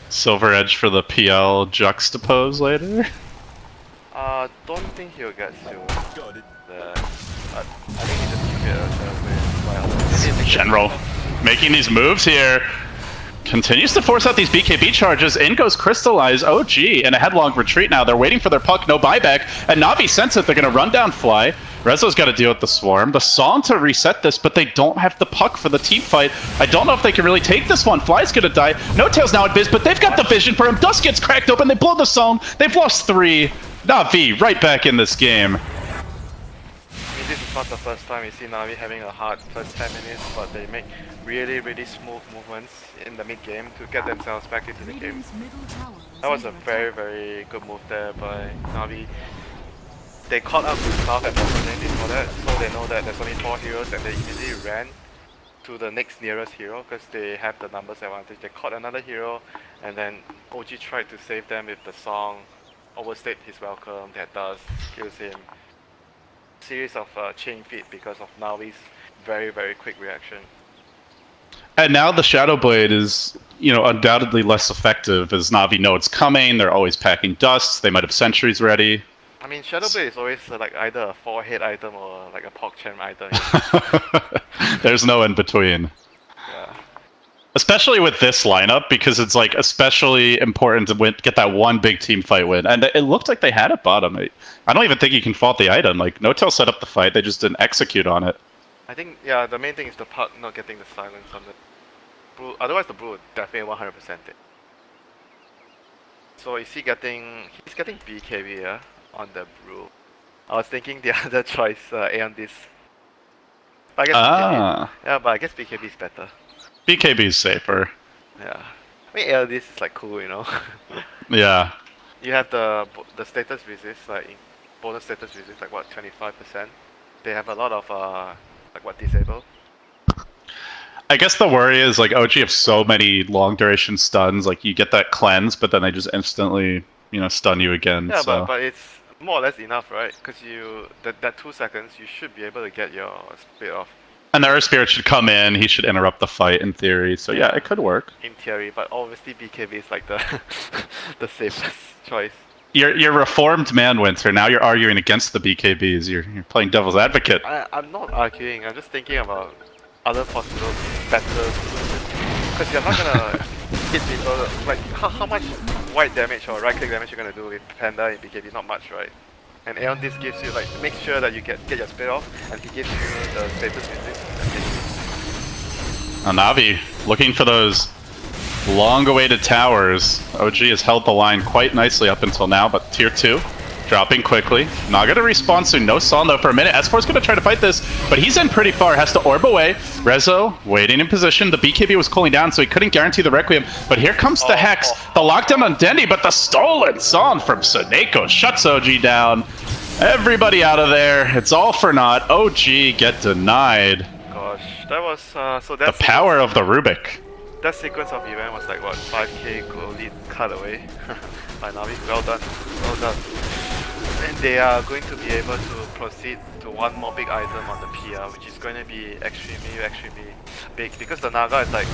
Silver Edge for the PL juxtapose later. Don't think he'll get silver. I think he just keep it a Shadow Blade. General making these moves here. Continues to force out these BKB charges. In goes Crystallize. OG in a headlong retreat now. They're waiting for their puck. No buyback. And Navi sense it. They're going to run down Fly. Rezo's got to deal with the Swarm. The Song to reset this, but they don't have the puck for the team fight. I don't know if they can really take this one. Fly's going to die. No Tails now at Biz, but they've got the vision for him. Dust gets cracked open. They blow the Song. They've lost 3. Navi right back in this game. I mean, this is not the first time you see Navi having a hard first 10 minutes, but they make really smooth movements in the mid game to get themselves back into the game. That was a very good move there by Navi. They caught up with South at bottom lane before that, so they know that there's only 4 heroes and they immediately ran to the next nearest hero because they have the numbers advantage. They caught another hero and then OG tried to save them with the Song, overstayed his welcome, that does kills him. Series of chain feed because of Navi's very quick reaction. And now the Shadow Blade is, undoubtedly less effective as Navi know it's coming. They're always packing dusts. They might have sentries ready. I mean, Shadow Blade is always like either a 4-hit item or like a PogChamp item. There's no in between. Yeah. Especially with this lineup, because it's like especially important to get that one big team fight win. And it looked like they had it bottom. I don't even think you can fault the item. Like, No-Tail set up the fight, they just didn't execute on it. I think, yeah, the main thing is the puck not getting the silence on the Brew. Otherwise, the Brew would definitely 100% it. So is he's getting BKB, yeah, on the Brew. I was thinking the other choice, Aeon this. But I guess BKB, yeah, but I guess BKB is better. BKB is safer. Yeah. I mean, Aeon this is like cool, Yeah. You have the status resist, like bonus status resist, like what, 25%. They have a lot of like what, disable. I guess the worry is like OG have so many long duration stuns. Like you get that cleanse, but then they just instantly, stun you again. Yeah, so. but it's more or less enough, right? Because that 2 seconds, you should be able to get your split off. And the Earth Spirit should come in. He should interrupt the fight in theory. So yeah, it could work. In theory, but obviously BKB is like the the safest choice. You're reformed man, Winter. Now you're arguing against the BKBs. You're playing devil's advocate. I'm not arguing. I'm just thinking about other possible better solutions. Because you're not gonna hit people. Like how much white damage or right click damage you're gonna do with Panda in BKB? Not much, right? And Aeon this gives you like make sure that you get your split off, and he gives you the status resist. Navi looking for those long-awaited towers. OG has held the line quite nicely up until now, but tier 2 dropping quickly. Not gonna respawn soon. No Sol though for a minute. S4's gonna try to fight this, but he's in pretty far. Has to orb away. Rezo waiting in position. The BKB was cooling down, so he couldn't guarantee the Requiem. But here comes the Hex. The lockdown on Dendy, but the stolen Son from Soneko shuts OG down. Everybody out of there. It's all for naught. OG get denied. Gosh, that was so that's the power of the Rubik. That sequence of event was like what, 5k gold lead cut away by Navi. Well done, well done. And they are going to be able to proceed to one more big item on the PR, which is going to be extremely big, because the Naga is like,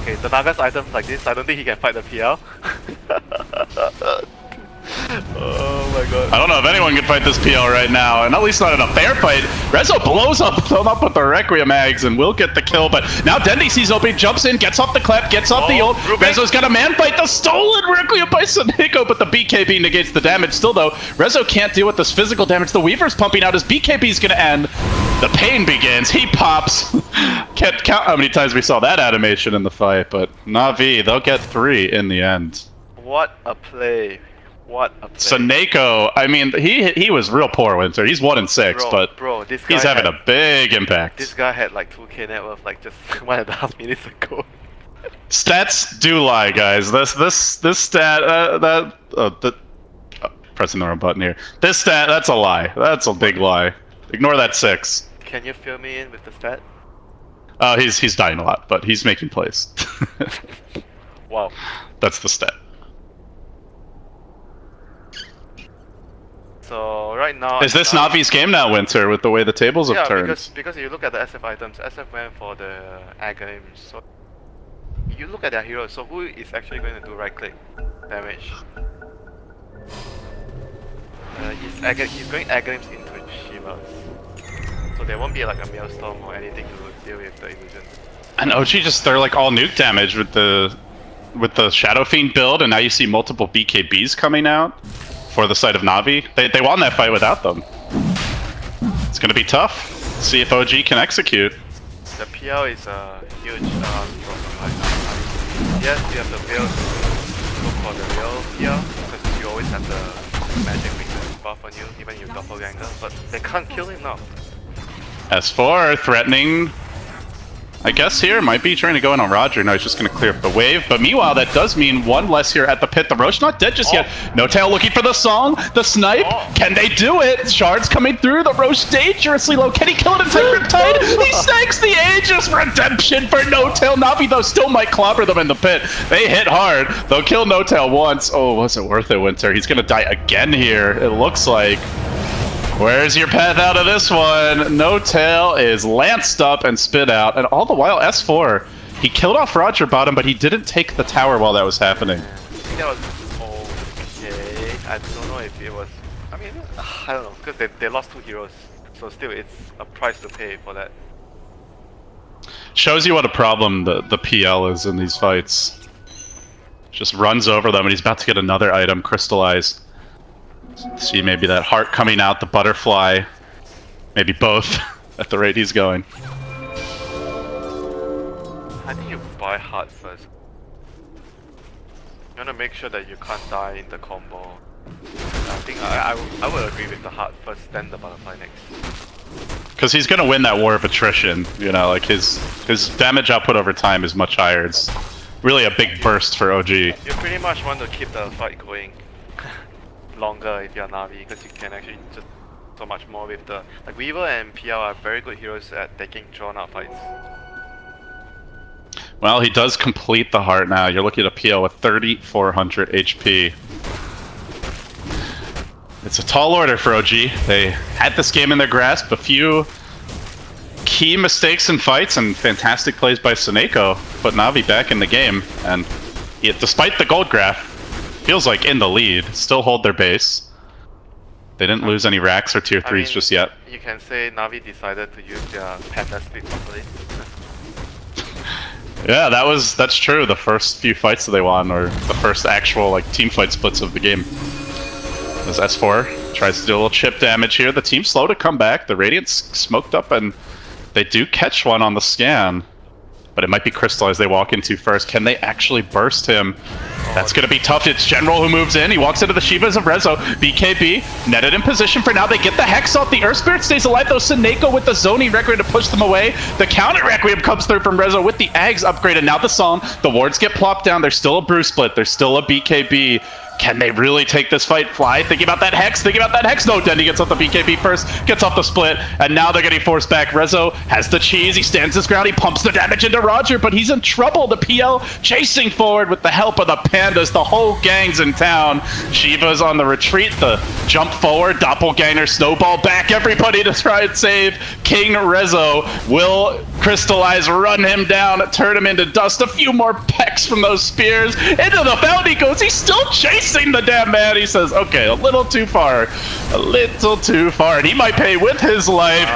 okay, the Naga's items like this, I don't think he can fight the PR. Oh my god. I don't know if anyone can fight this PL right now, and at least not in a fair fight. Rezo blows up with the Requiem Mags and will get the kill, but now Dendy sees OP, jumps in, gets off the clap, gets off the ult. Rezo's got a man fight, the stolen Requiem by Soneko, but the BKB negates the damage. Still though, Rezo can't deal with this physical damage. The Weaver's pumping out, his BKB's gonna end. The pain begins, he pops. Can't count how many times we saw that animation in the fight, but Navi, they'll get 3 in the end. What a play. What a play. Soneko, I mean, he was real poor, Winter. He's 1-6, but this guy he's having a big impact. This guy had like 2k net worth like just 1.5 minutes ago. Stats do lie, guys. This stat pressing the wrong button here. This stat, that's a lie. That's a big lie. Ignore that 6. Can you fill me in with the stat? He's dying a lot, but he's making plays. Wow. That's the stat. So right now... Is this Navi's game now, Winter, with the way the tables have turned? because you look at the SF items, SF went for the Aghanim, so... You look at their heroes, so who is actually going to do right click damage? He's going Aghanims into Shivas. So there won't be like a Maelstrom or anything to deal with the illusions. And OG just, they're like all nuke damage with the Shadow Fiend build, and now you see multiple BKBs coming out for the side of Navi. They won that fight without them. It's gonna be tough. See if OG can execute. The PL is a huge problem right now. Yes, you have the build to look for the real PL, because you always have the magic weakness buff on you, even if doppelganger, but they can't kill him now. S4 threatening, I guess here, might be trying to go in on Roger. No, he's just going to clear up the wave. But meanwhile, that does mean one less here at the pit. The Roche not dead just yet. No Tail looking for the song, the snipe. Can they do it? Shards coming through. The Roche dangerously low. Can he kill it inside Riptide? He snags the Aegis. Redemption for No Tail. Navi, though, still might clobber them in the pit. They hit hard. They'll kill No Tail once. Oh, was it worth it, Winter? He's going to die again here, it looks like. Where's your path out of this one? No Tail is lanced up and spit out, and all the while S4, he killed off Roger bottom, but he didn't take the tower while that was happening. I think that was okay. I don't know if it was... I mean, I don't know, because they lost 2 heroes, so still it's a price to pay for that. Shows you what a problem the PL is in these fights. Just runs over them, and he's about to get another item, Crystallize. See maybe that heart coming out, the butterfly, maybe both at the rate he's going. I think you buy heart first. You want to make sure that you can't die in the combo. I think I would agree with the heart first, then the butterfly next. Because he's going to win that war of attrition, you know, like his damage output over time is much higher. It's really a big burst for OG. You pretty much want to keep the fight going longer if you're Navi, because you can actually just so much more with the... Like Weaver and PL are very good heroes at taking drawn out fights. Well, he does complete the heart now. You're looking at a PL with 3,400 HP. It's a tall order for OG. They had this game in their grasp. A few key mistakes in fights and fantastic plays by Seneko put Navi back in the game. And despite the gold graph, feels like in the lead, still hold their base. They didn't lose any racks or tier 3s just yet. You can say Navi decided to use their panda split properly. Yeah, that's true. The first few fights that they won, or the first actual like team fight splits of the game. As S4 tries to do a little chip damage here. The team's slow to come back. The Radiant's smoked up, and they do catch one on the scan. But it might be Crystallized they walk into first. Can they actually burst him? That's going to be tough. It's General who moves in. He walks into the Shivas of Rezo. BKB netted in position for now. They get the Hex off. The Earth Spirit stays alive, though. Seneko with the zoning Requiem to push them away. The counter Requiem comes through from Rezo with the Ags upgraded. Now the Psalm. The wards get plopped down. There's still a brew split. There's still a BKB. Can they really take this fight? Fly, thinking about that Hex, No, Dendy gets off the BKB first, gets off the split, and now they're getting forced back. Rezo has the cheese, he stands his ground, he pumps the damage into Roger, but he's in trouble. The PL chasing forward with the help of the Pandas. The whole gang's in town. Shiva's on the retreat, the jump forward, doppelganger, snowball back, everybody to try and save King Rezo. Will Crystallize run him down, turn him into dust. A few more pecks from those spears. Into the fountain he goes, he's still chasing the damn man. He says, okay, a little too far. A little too far. And he might pay with his life.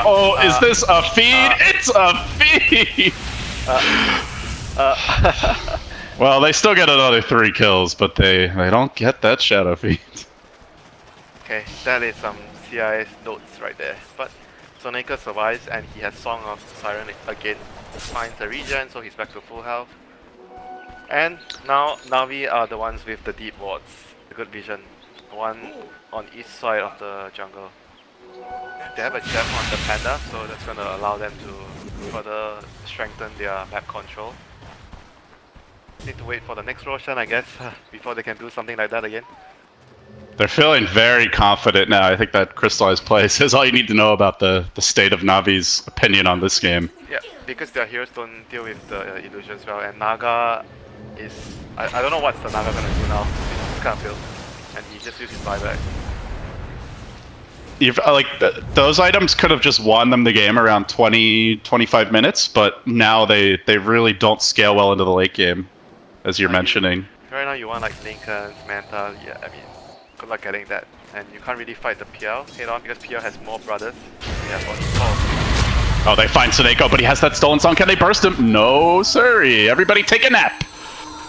Is this a feed? It's a feed! Well, they still get another 3 kills, but they don't get that Shadow Feed. Okay, that is some CIS notes right there. But Sonika survives and he has Song of Siren again. Finds the regen, so he's back to full health. And now Navi are the ones with the deep wards, the good vision. One on each side of the jungle. They have a gem on the panda, so that's gonna allow them to further strengthen their map control. Need to wait for the next Roshan, I guess, before they can do something like that again. They're feeling very confident now. I think that crystallized play says all you need to know about the state of Navi's opinion on this game. Yeah, because their heroes don't deal with the illusions well, and Naga is... I don't know what's the Naga gonna do now in this kind of build. And he just used his buyback. Those items could have just won them the game around 20-25 minutes, but now they really don't scale well into the late game, as you're mentioning. Right now you want like Lincoln, Manta, yeah, I mean, good luck getting that. And you can't really fight the PL head on because PL has more brothers. Oh, they find Suneko, but he has that stolen song. Can they burst him? No, sorry. Everybody take a nap.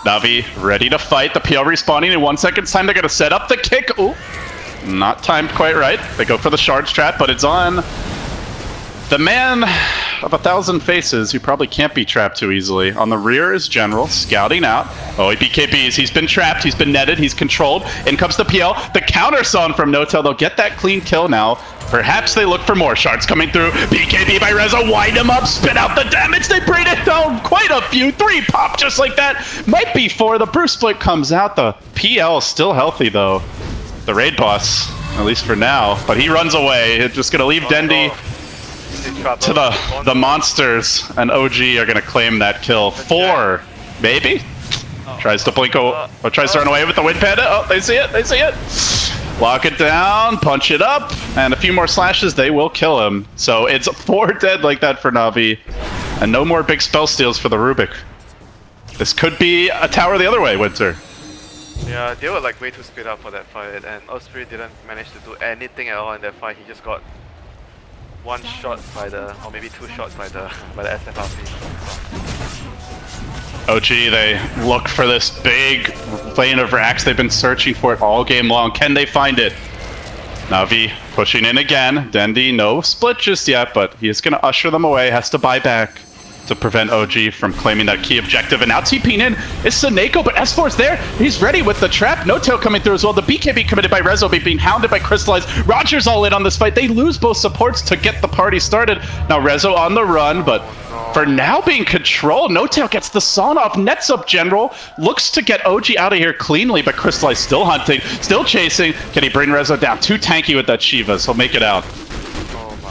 Navi ready to fight. The PL respawning in 1 second's time. They're going to set up the kick. Ooh. Not timed quite right. They go for the shards trap, but it's on the man of 1,000 faces who probably can't be trapped too easily. On the rear is General, scouting out. Oh, he BKBs. He's been trapped. He's been netted. He's controlled. In comes the PL. The counter son from Notel. They'll get that clean kill now. Perhaps they look for more shards coming through. BKB by Reza. Wind him up. Spit out the damage. They bring it down. Quite a few. 3 pop just like that. Might be 4. The Bruce split comes out. The PL is still healthy, though. The raid boss, at least for now, but he runs away. It's just gonna leave Dendi to the monsters, and OG are gonna claim that kill. 4, maybe. Tries to blink or tries to run away with the Wind Panda. Oh, they see it. They see it. Lock it down, punch it up, and a few more slashes. They will kill him. So it's 4 dead like that for Navi, and no more big spell steals for the Rubik. This could be a tower the other way, Winter. Yeah, they were like way too split up for that fight, and Osprey didn't manage to do anything at all in that fight. He just got 1 shot by the, or maybe 2 shots by the SFRP. OG, they look for this big lane of racks. They've been searching for it all game long. Can they find it? Navi pushing in again. Dendi, no split just yet, but he is going to usher them away. Has to buy back to prevent OG from claiming that key objective. And now TPing in is Suneko, but S4's there. He's ready with the trap. No tail coming through as well. The BKB committed by Rezo being hounded by Crystallized. Roger's all in on this fight. They lose both supports to get the party started. Now Rezo on the run, but for now being controlled. No tail gets the son off, nets up General, looks to get OG out of here cleanly, but Crystallized still hunting, still chasing. Can he bring Rezo down? Too tanky with that Shiva, so he'll make it out.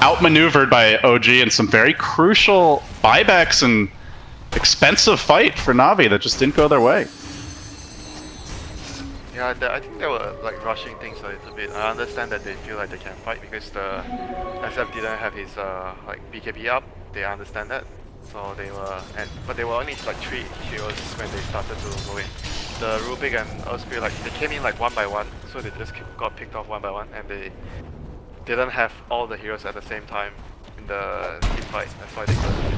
Outmaneuvered by OG in some very crucial buybacks and expensive fight for Navi that just didn't go their way. Yeah, I think they were like rushing things a little bit. I understand that they feel like they can fight because the SF didn't have his like BKB up. They understand that, so they were, but they were only like 3 heroes when they started to go in. The Rubik and Osprey, like they came in like 1 by 1, so they just got picked off 1 by 1, and they didn't have all the heroes at the same time in the team fight. That's why they couldn't,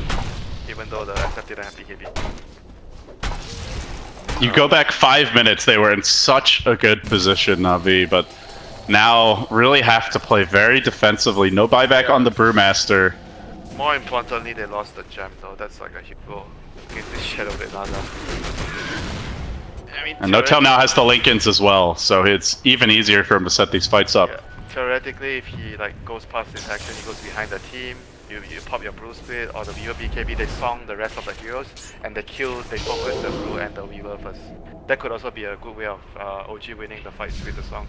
even though the SF didn't have BKB. You go back 5 minutes, they were in such a good position, Navi, but now really have to play very defensively. No buyback on the Brewmaster. More importantly, they lost the gem though. That's like a huge goal against the Shadow Naga. I mean, and Notel now has the Lincolns as well, so it's even easier for him to set these fights up. Yeah. Theoretically, if he like goes past this action, he goes behind the team, you pop your Blue Split or the Weaver BKB, they song the rest of the heroes, and they focus the Blue and the Weaver first. That could also be a good way of OG winning the fights with the song.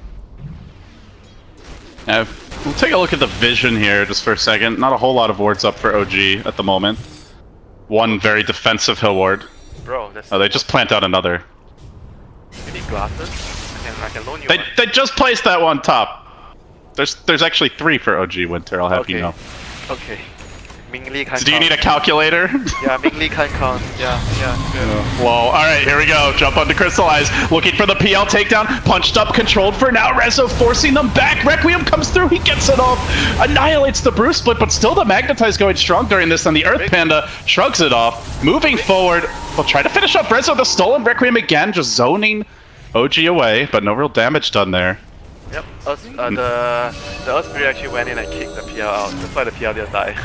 We'll take a look at the vision here just for a second. Not a whole lot of wards up for OG at the moment. 1 very defensive hill ward. Bro, that's they just plant out another. You need glasses? I can loan you they, one. They just placed that one top. There's actually 3 for OG Winter, I'll have you know. Okay. Ming Li can't Do you need a calculator? Yeah, Ming Li can't count. Yeah, good. Well, alright, here we go. Jump onto Crystallize. Looking for the PL takedown. Punched up, controlled for now. Rezo forcing them back. Requiem comes through. He gets it off. Annihilates the Bruce Split, but still the Magnetize going strong during this. And the Earth Panda shrugs it off. Moving forward. We'll try to finish up Rezo. The stolen Requiem again, just zoning OG away, but no real damage done there. Yep, the Osprey actually went in and kicked the PL out. That's why the PL didn't die.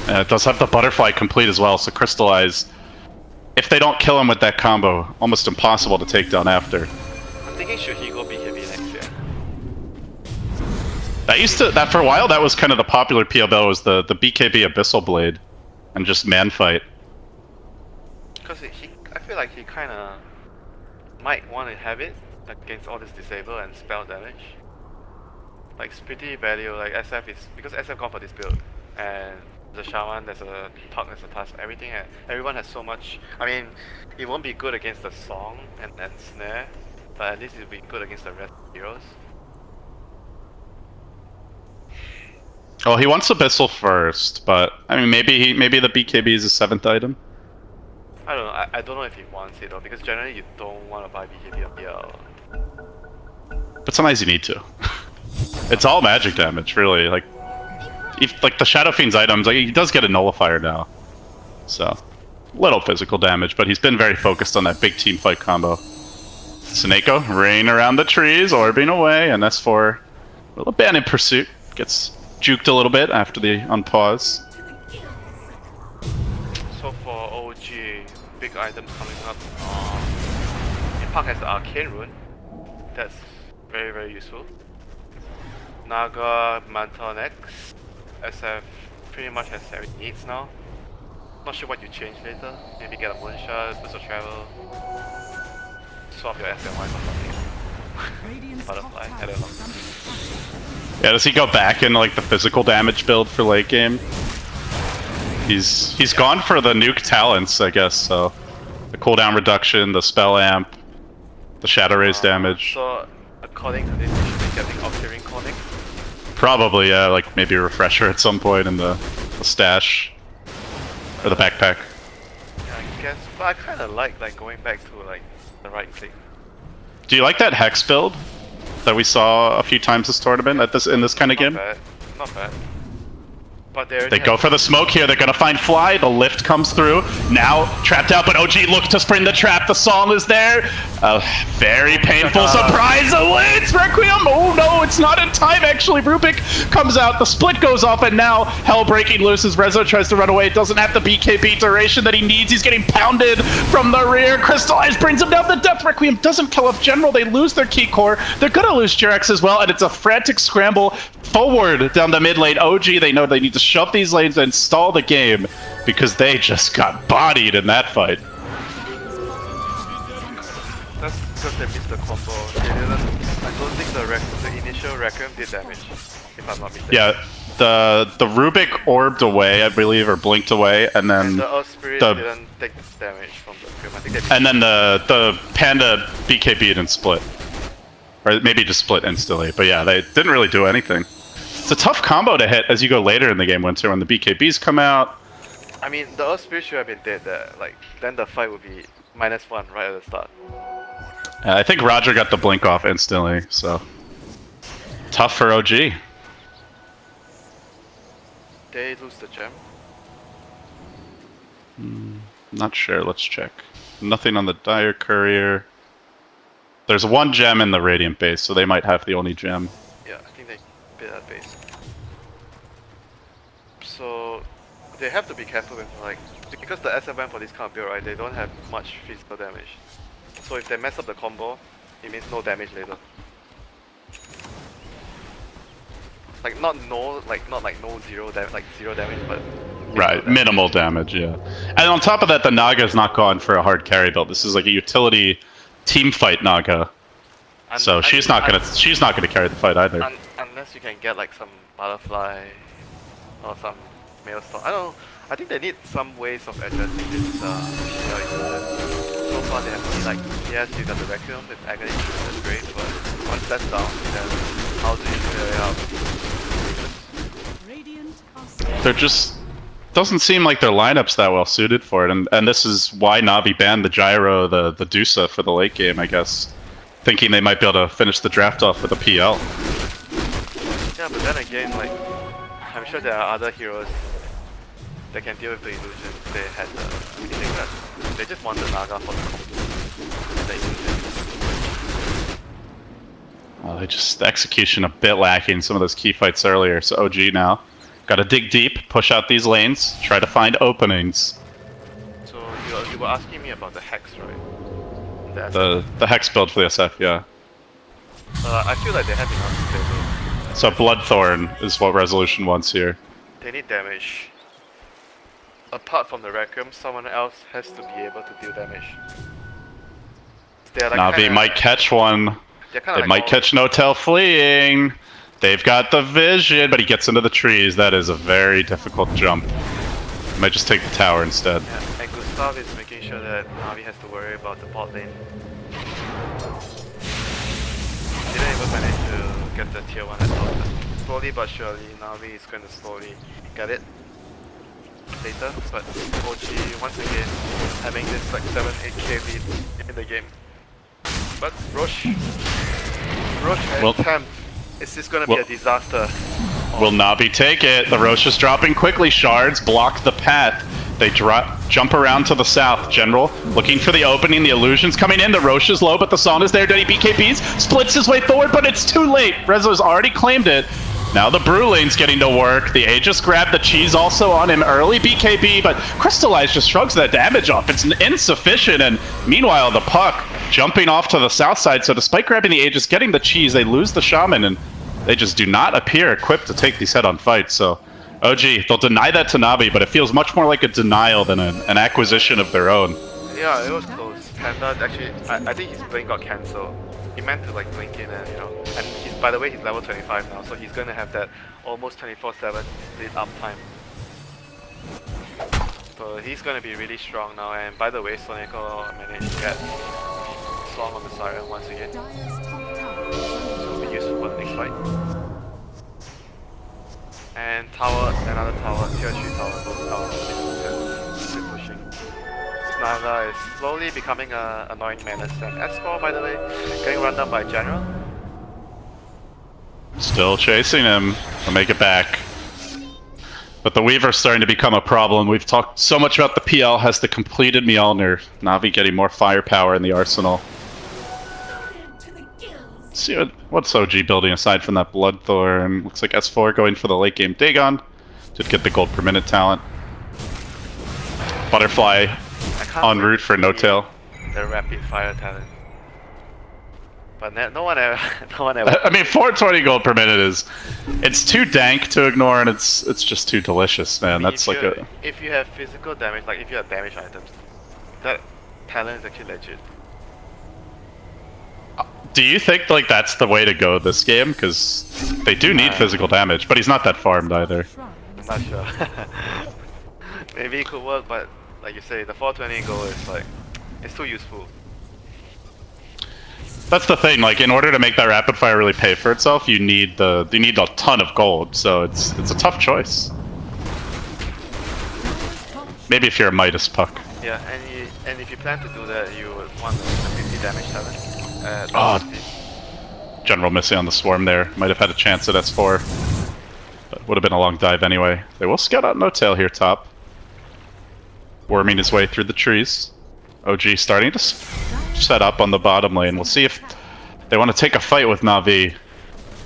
It does have the butterfly complete as well, so Crystallize, if they don't kill him with that combo, almost impossible to take down after. I'm thinking should he go BKB next year? That for a while, that was kind of the popular PL build, was the BKB Abyssal Blade, and just man fight. because I feel like he kind of might want to have it against all this disable and spell damage. Like, it's pretty value. Like, SF is because SF gone for this build, and the Shaman, there's a Talk, there's a Task, everything. Everyone has so much. I mean, it won't be good against the Song and Snare, but at least it'll be good against the rest of the heroes. Well, he wants Abyssal first, but I mean, maybe the BKB is his 7th item. I don't know. I don't know if he wants it though, because generally you don't want to buy BKB on DL. But sometimes you need to. It's all magic damage, really. Like the Shadow Fiend's items, like he does get a nullifier now, so little physical damage. But he's been very focused on that big team fight combo. Suneko, rain around the trees, orbing away, and S4 will abandon pursuit. Gets juked a little bit after the unpause. So for OG, big items coming up. Impact has the Arcane Rune. That's very, very useful. Naga, Mantle next. SF pretty much has everything it needs now. Not sure what you change later. Maybe get a Moonshot, Boost of Travel. Swap your SMY for something. Butterfly, I don't know. Yeah, does he go back into like the physical damage build for late game? He's gone for the nuke talents, I guess, so the cooldown reduction, the spell amp, the shadow raise damage. So according to this, you should be getting Octarian Conic. Probably, yeah, like maybe a refresher at some point in the stash or the backpack. Yeah, I guess, but I kind of like going back to like the right click. Do you like that Hex build that we saw a few times this tournament in this kind of game? Not bad, not bad. But they go for the smoke here. They're gonna find Fly. The lift comes through. Now trapped out, but OG looks to spring the trap. The song is there. Very painful surprise. Elites Requiem. Oh no, it's not in time. Actually, Rubik comes out. The split goes off, and now hell breaking loose as Rezo tries to run away. It doesn't have the BKB duration that he needs. He's getting pounded from the rear. Crystallize brings him down. The Death Requiem doesn't kill off General. They lose their key core. They're gonna lose Jirex as well, and it's a frantic scramble forward down the mid lane. OG, they know they need to shove these lanes and stall the game because they just got bodied in that fight. That's because they missed the combo. They didn't. I don't think the initial Requiem did damage, if I'm not mistaken. Yeah, the Rubik orbed away, I believe, or blinked away, and then the Earth Spirit didn't take damage from the Requiem. I think they and then the Panda BKB'd and split, or maybe just split instantly. But yeah, they didn't really do anything. It's a tough combo to hit as you go later in the game, Vincere, when the BKBs come out. I mean, the Earth Spirit should have been dead there. Like, then the fight would be -1 right at the start. I think Roger got the blink off instantly, so tough for OG. They lose the gem. Not sure. Let's check. Nothing on the Dire Courier. There's one gem in the Radiant base, so they might have the only gem. Yeah, I think they bit that base. So they have to be careful with like, because the SFM for this kind of build, right, they don't have much physical damage. So if they mess up the combo, it means no damage later. Like not no zero damage, like 0 damage, but right, minimal damage, yeah. And on top of that, the Naga's not gone for a hard carry build. This is like a utility team fight Naga. So she's not gonna carry the fight either. Unless you can get like some butterfly or some maelstrom. I don't know. I think they need some ways of addressing this so far they have only like, yes, you got the Requiem with Agony, that's great, but once that's down, then how do you clear it out? They're just doesn't seem like their lineup's that well suited for it, and this is why Navi banned the Gyro, the Dusa for the late game, I guess. Thinking they might be able to finish the draft off with a PL. Yeah, but then again, like, I'm sure there are other heroes that can deal with the illusions. They had the anything that they just want the Naga for the illusion. They just the execution a bit lacking some of those key fights earlier. So OG now got to dig deep, push out these lanes, try to find openings. So you were asking me about the Hex, right? The Hex build for the SF, yeah. I feel like they have enough to play. So Bloodthorn is what Resolution wants here. They need damage. apart from the Requiem, someone else has to be able to deal damage. They're like Navi might catch one. They're kind They of like might catch Notel fleeing. They've got the vision, but he gets into the trees. That is a very difficult jump. Might just take the tower instead. Yeah, and Gustav is making sure that Navi has to worry about the bot lane. Didn't even manage to get the tier 1 at all. Slowly but surely, Navi is going to slowly get it later, but OG once again having this like 7-8k lead in the game. But Roche and Temp, is this gonna be a disaster? Will Navi take it? The Roche is dropping quickly. Shards block the path. They jump around to the south. General looking for the opening. The illusion's coming in. The Roche is low, but the Son is there. Denny BKBs splits his way forward, but it's too late. Rezo's already claimed it. Now the Brewlane's getting to work. The Aegis grabbed the cheese also on him early. BKB, but Crystallize just shrugs that damage off. It's insufficient, and meanwhile the Puck jumping off to the south side. So despite grabbing the Aegis, getting the cheese, they lose the Shaman, and they just do not appear equipped to take these head-on fights. So OG, they'll deny that to Navi, but it feels much more like a denial than an acquisition of their own. Yeah, it was close. Panda actually, I think his blink got cancelled. He meant to like blink in and and he's, by the way, he's level 25 now, so he's gonna have that almost 24/7 split uptime. So he's gonna be really strong now. And by the way, Sonico managed to get Song on the Siren once again. So it'll be useful for the next fight. And tower, another tower, tier 3 tower, both towers, keep pushing. Snyder is slowly becoming an annoying menace. And S4, by the way, getting run down by General. Still chasing him to make it back. But the Weaver's starting to become a problem. We've talked so much about the PL has the completed Mjolnir. Navi getting more firepower in the arsenal. Let's see what's OG building aside from that Bloodthorn. Looks like S4 going for the late game Dagon. Did get the gold per minute talent. Butterfly en route for No-Tail. The rapid fire talent. But no one ever. I mean, 420 gold per minute it's too dank to ignore, and it's just too delicious, man. That's like if you have physical damage, like if you have damage items, that talent is actually legit. Do you think like that's the way to go this game? Because they do need physical damage, but he's not that farmed either. I'm not sure. Maybe it could work, but like you say, the 420 gold is like, it's too useful. That's the thing. Like, in order to make that rapid fire really pay for itself, you need a ton of gold. So it's a tough choice. Maybe if you're a Midas Puck. Yeah, and if you plan to do that, you would want the 50 damage talent. General missing on the swarm there. Might have had a chance at S4. But would have been a long dive anyway. They will scout out No-Tail here top. Worming his way through the trees. OG starting to set up on the bottom lane. We'll see if they want to take a fight with Navi.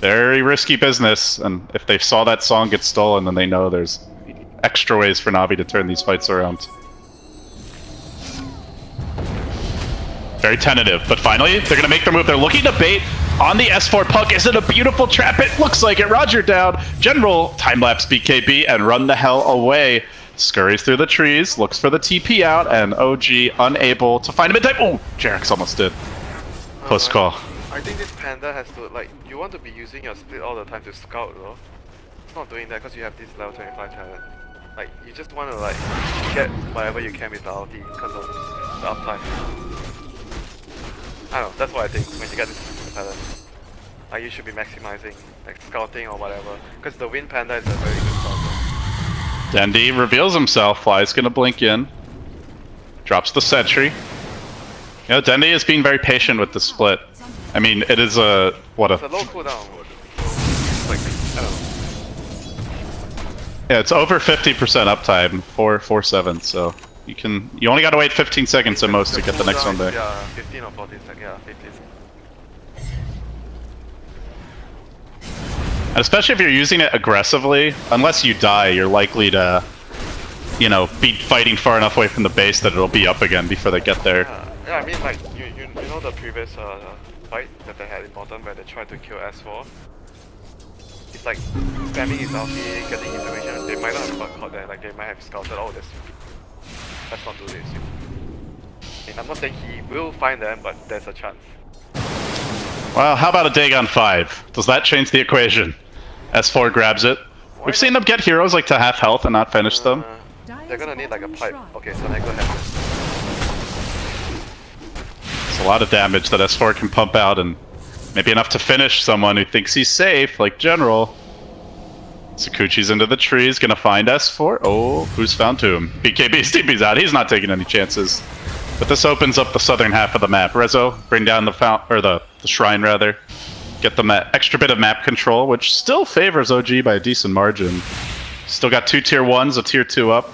Very risky business, and if they saw that song get stolen, then they know there's extra ways for Navi to turn these fights around. Very tentative, but finally, they're going to make their move. They're looking to bait on the S4 Puck. Is it a beautiful trap? It looks like it. Roger down. General time-lapse BKB and run the hell away. Scurries through the trees, looks for the TP out, and OG unable to find him in time. Oh, Jarek's almost did. Close call. I think this Panda has to, like, you want to be using your split all the time to scout though. It's not doing that because you have this level 25 talent. Like, you just want to, like, get whatever you can with the ulti because of the uptime. I don't know, that's what I think when you get this talent. Like, you should be maximizing, like, scouting or whatever. Because the Wind Panda is a very good scouter. Dandy reveals himself. Fly's gonna blink in. Drops the sentry. You know, Dandy is being very patient with the split. I mean, it is a It's a low cooldown. Like, I don't know. Yeah, it's over 50% uptime, 4-7. So you only gotta wait 15 seconds at most to get the next one back. Yeah, 15 or 14 seconds. Yeah, 15. And especially if you're using it aggressively, unless you die, you're likely to, you know, be fighting far enough away from the base that it'll be up again before they get there. Yeah, I mean, like, you know the previous fight that they had in bottom where they tried to kill S4? like spamming his ulti, getting information, they might not have got caught there. Like they might have scouted. Oh, let's not do this. And I'm not saying he will find them, but there's a chance. Well, how about a Dagon 5? Does that change the equation? S4 grabs it. We've seen them get heroes like to half health and not finish them. They're gonna need like a pipe. Okay, so then go ahead. It's a lot of damage that S4 can pump out and maybe enough to finish someone who thinks he's safe, like General. Sakuchi's into the trees, gonna find S4. Oh, who's found to him? BKB's TP's out, he's not taking any chances. But this opens up the southern half of the map. Rezo, bring down the the shrine rather. Get them that extra bit of map control, which still favors OG by a decent margin. Still got 2 tier 1s, a tier 2 up.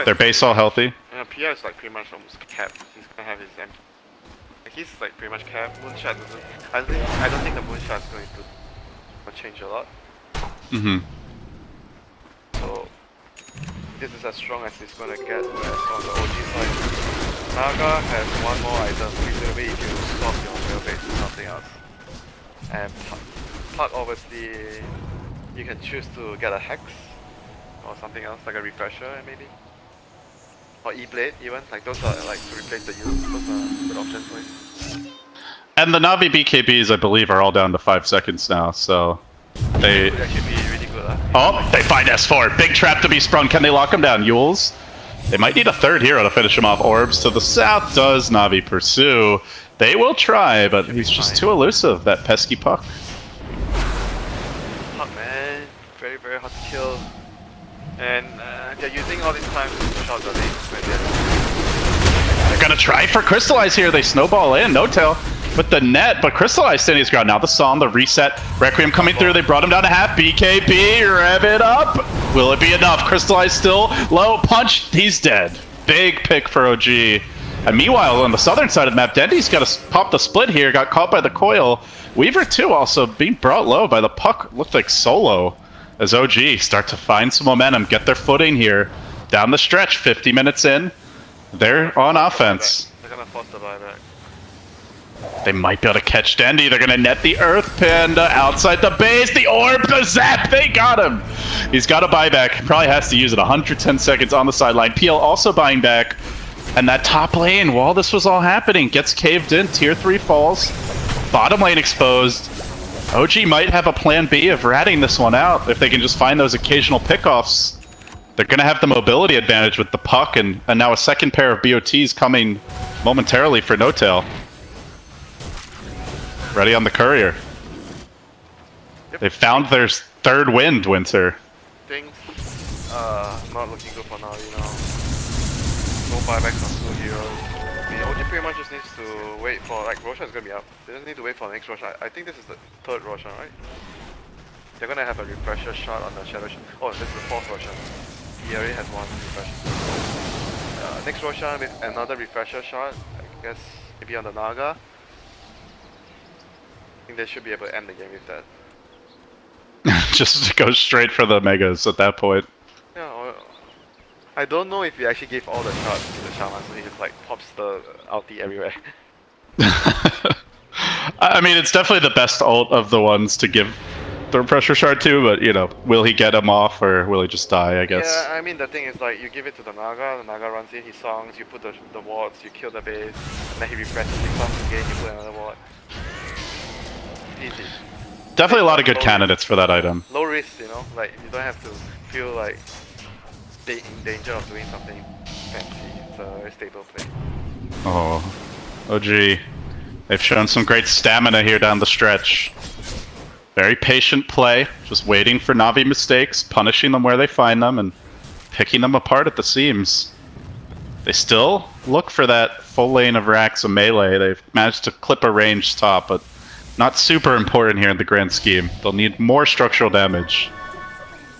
Their base all healthy. Yeah, PR is like pretty much almost capped. He's gonna have his like he's like pretty much capped. Moonshot doesn't. I don't think the moonshot is going to change a lot. So this is as strong as it's gonna get. Whereas on the OG side, Naga has one more item. Presumably, if you swap your real base to something else. And Puck obviously, you can choose to get a Hex or something else like a refresher maybe. Or E-Blade even, like those are like to replace the U, those are good options for you. And the Navi BKBs, I believe, are all down to 5 seconds now, so they... Would actually be really good, huh? Oh, they find S4. Big trap to be sprung. Can they lock him down? Yules? They might need a third hero to finish him off. Orbs to the south. Does Navi pursue? They will try, but he's just too elusive, that pesky Puck. Puck, man. Very, very hard to kill. And they're using all this time to push out the lanes when they're gonna try for Crystallize here. They snowball in. No-tail with the net, but Crystallize standing his ground. Now the Psalm, the reset. Requiem coming through. They brought him down to half. BKB, rev it up. Will it be enough? Crystallize still low. Punch. He's dead. Big pick for OG. And meanwhile, on the southern side of the map, Dendy's got to pop the split here. Got caught by the coil. Weaver too also being brought low by the Puck. Looked like solo. As OG start to find some momentum, get their footing here. Down the stretch, 50 minutes in. They're on offense. They're gonna force the buyback. They might be able to catch Dendy. They're gonna net the Earth Panda outside the base. The orb, the zap, they got him. He's got a buyback. Probably has to use it. 110 seconds on the sideline. PL also buying back. And that top lane, while this was all happening, gets caved in. Tier 3 falls. Bottom lane exposed. OG might have a plan B of ratting this one out if they can just find those occasional pickoffs. They're going to have the mobility advantage with the Puck and now a second pair of BOTs coming momentarily for No-Tail. Ready on the courier. Yep. They found their third wind, Vincere. Things not looking good for now, you know. No buybacks on 2 heroes. I mean, OG pretty much just needs to wait for, like, Roshan is gonna be up. They just need to wait for the next Roshan. I think this is the third Roshan, right? They're gonna have a refresher shot on the Shadow. Oh, this is the fourth Roshan. He already has one refresher. Next Roshan with another refresher shot. I guess maybe on the Naga. I think they should be able to end the game with that. Just go straight for the megas at that point. Yeah, or, I don't know if he actually gave all the shots to the Shaman, so he just like pops the ulti everywhere. I mean, it's definitely the best ult of the ones to give the pressure shard to, but you know, will he get him off or will he just die, I guess? Yeah, I mean, the thing is like, you give it to the Naga runs in, he songs, you put the wards, you kill the base, and then he refreshes, he songs again, you put another ward. Easy. Definitely a lot of good candidates for that item. Low risk, you know, like you don't have to feel like in danger of doing something fancy. It's a very stable play. Oh, OG. They've shown some great stamina here down the stretch. Very patient play, just waiting for Navi mistakes, punishing them where they find them, and picking them apart at the seams. They still look for that full lane of racks of melee. They've managed to clip a ranged top, but not super important here in the grand scheme. They'll need more structural damage.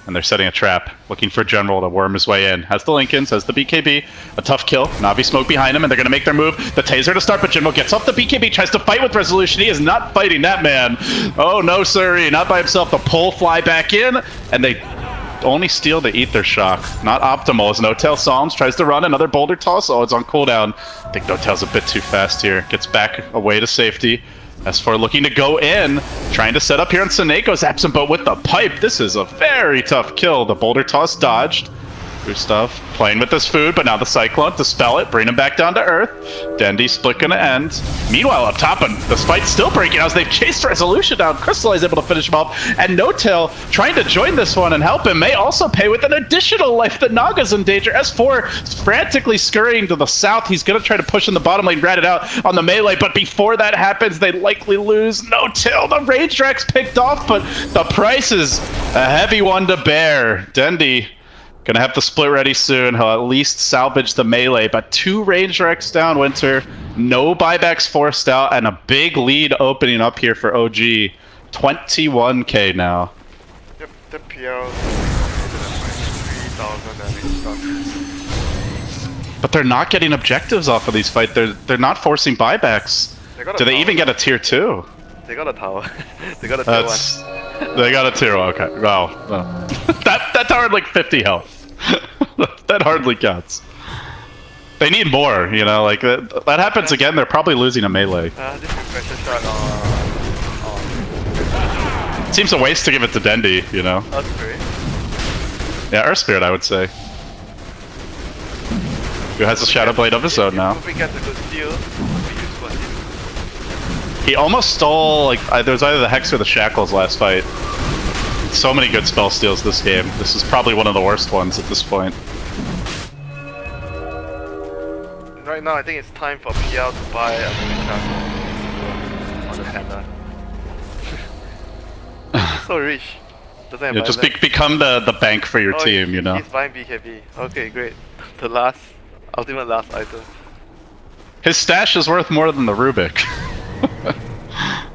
And they're setting a trap, looking for General to worm his way in. Has the Lincolns, has the BKB, a tough kill. Navi smoke behind him, and they're going to make their move. The Taser to start, but General gets off the BKB, tries to fight with Resolution. He is not fighting that man. Oh, no, sirree, not by himself. The pull fly back in, and they only steal the Ether Shock. Not optimal, as No-Tail Psalms tries to run another boulder toss. Oh, it's on cooldown. I think No-Tail's a bit too fast here. Gets back away to safety. S4 looking to go in, Trying to set up here on Seneco's absent, but with the pipe, this is a very tough kill. The boulder toss dodged. Stuff playing with this food, but now the Cyclone dispel it, bring him back down to earth. Dendy split gonna end. Meanwhile, up top, and this fight's still breaking out as they've chased Resolution down. Crystallize able to finish him off, and No Tail trying to join this one and help him may also pay with an additional life. The Naga's in danger. S4 frantically scurrying to the south. He's gonna try to push in the bottom lane, rat it out on the melee, but before that happens, they likely lose. No Tail, the Rage Drax picked off, but the price is a heavy one to bear. Dendy gonna have the split ready soon. He'll at least salvage the melee, but 2 range wrecks down, Winter. No buybacks forced out, and a big lead opening up here for OG. 21k now. Yep, the PL is 3,000 damage stuff. But they're not getting objectives off of these fights. They're not forcing buybacks. Do they even get a tier 2? They got a tower. They got a tier 1. They got a tier 1, okay. Well, that tower had like 50 health. That hardly counts. They need more, you know, like that happens again, they're probably losing a melee. This refresher shot on... It seems a waste to give it to Dendy, you know. Earth Spirit. Yeah, Earth Spirit, I would say. Who has a Shadow Blade of his own now. If we get a good steal, we use one. He almost stole, like, there was either the Hex or the Shackles last fight. So many good spell steals this game. This is probably one of the worst ones at this point. Right now, I think it's time for PL to buy a Shackle on the Panda. He's so rich. Doesn't have Just become the bank for your team, you know? He's buying BKB. Okay, great. The last, ultimate last item. His stash is worth more than the Rubik.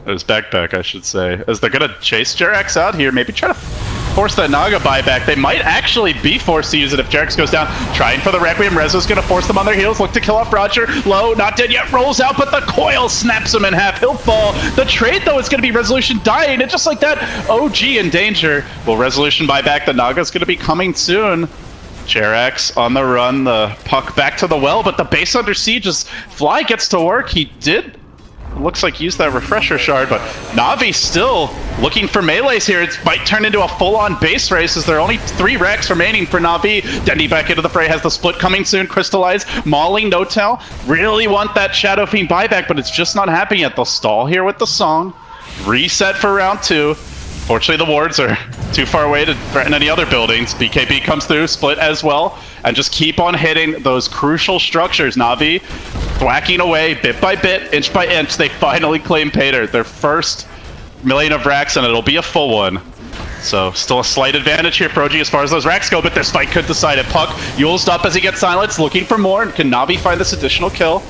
His backpack, I should say. As they're gonna chase Jerax out here, maybe try to force that Naga buyback. They might actually be forced to use it if Jerax goes down. Trying for the Requiem. Rezo's gonna force them on their heels. Look to kill off Roger. Low, not dead yet. Rolls out, but the coil snaps him in half. He'll fall. The trade, though, is gonna be Resolution dying. And just like that, OG in danger. Will Resolution buy back? The Naga's gonna be coming soon. Jerax on the run. The puck back to the well, but the base under siege as Fly gets to work. He did... Looks like use that refresher shard, but Navi still looking for melees here. It might turn into a full-on base race as there are only 3 wrecks remaining for Navi. Dendy back into the fray, has the split coming soon. Crystallize, mauling No Tail. Really want that Shadow Fiend buyback, but it's just not happening yet. They'll stall here with the song. Reset for round 2. Fortunately, the wards are too far away to threaten any other buildings. BKB comes through, split as well, and just keep on hitting those crucial structures. Navi whacking away bit by bit, inch by inch. They finally claim Pater, their first million of racks, and it'll be a full one. So still a slight advantage here for OG as far as those racks go, but this fight could decide it. Puck, Yule's up as he gets silenced, looking for more, and can Navi find this additional kill?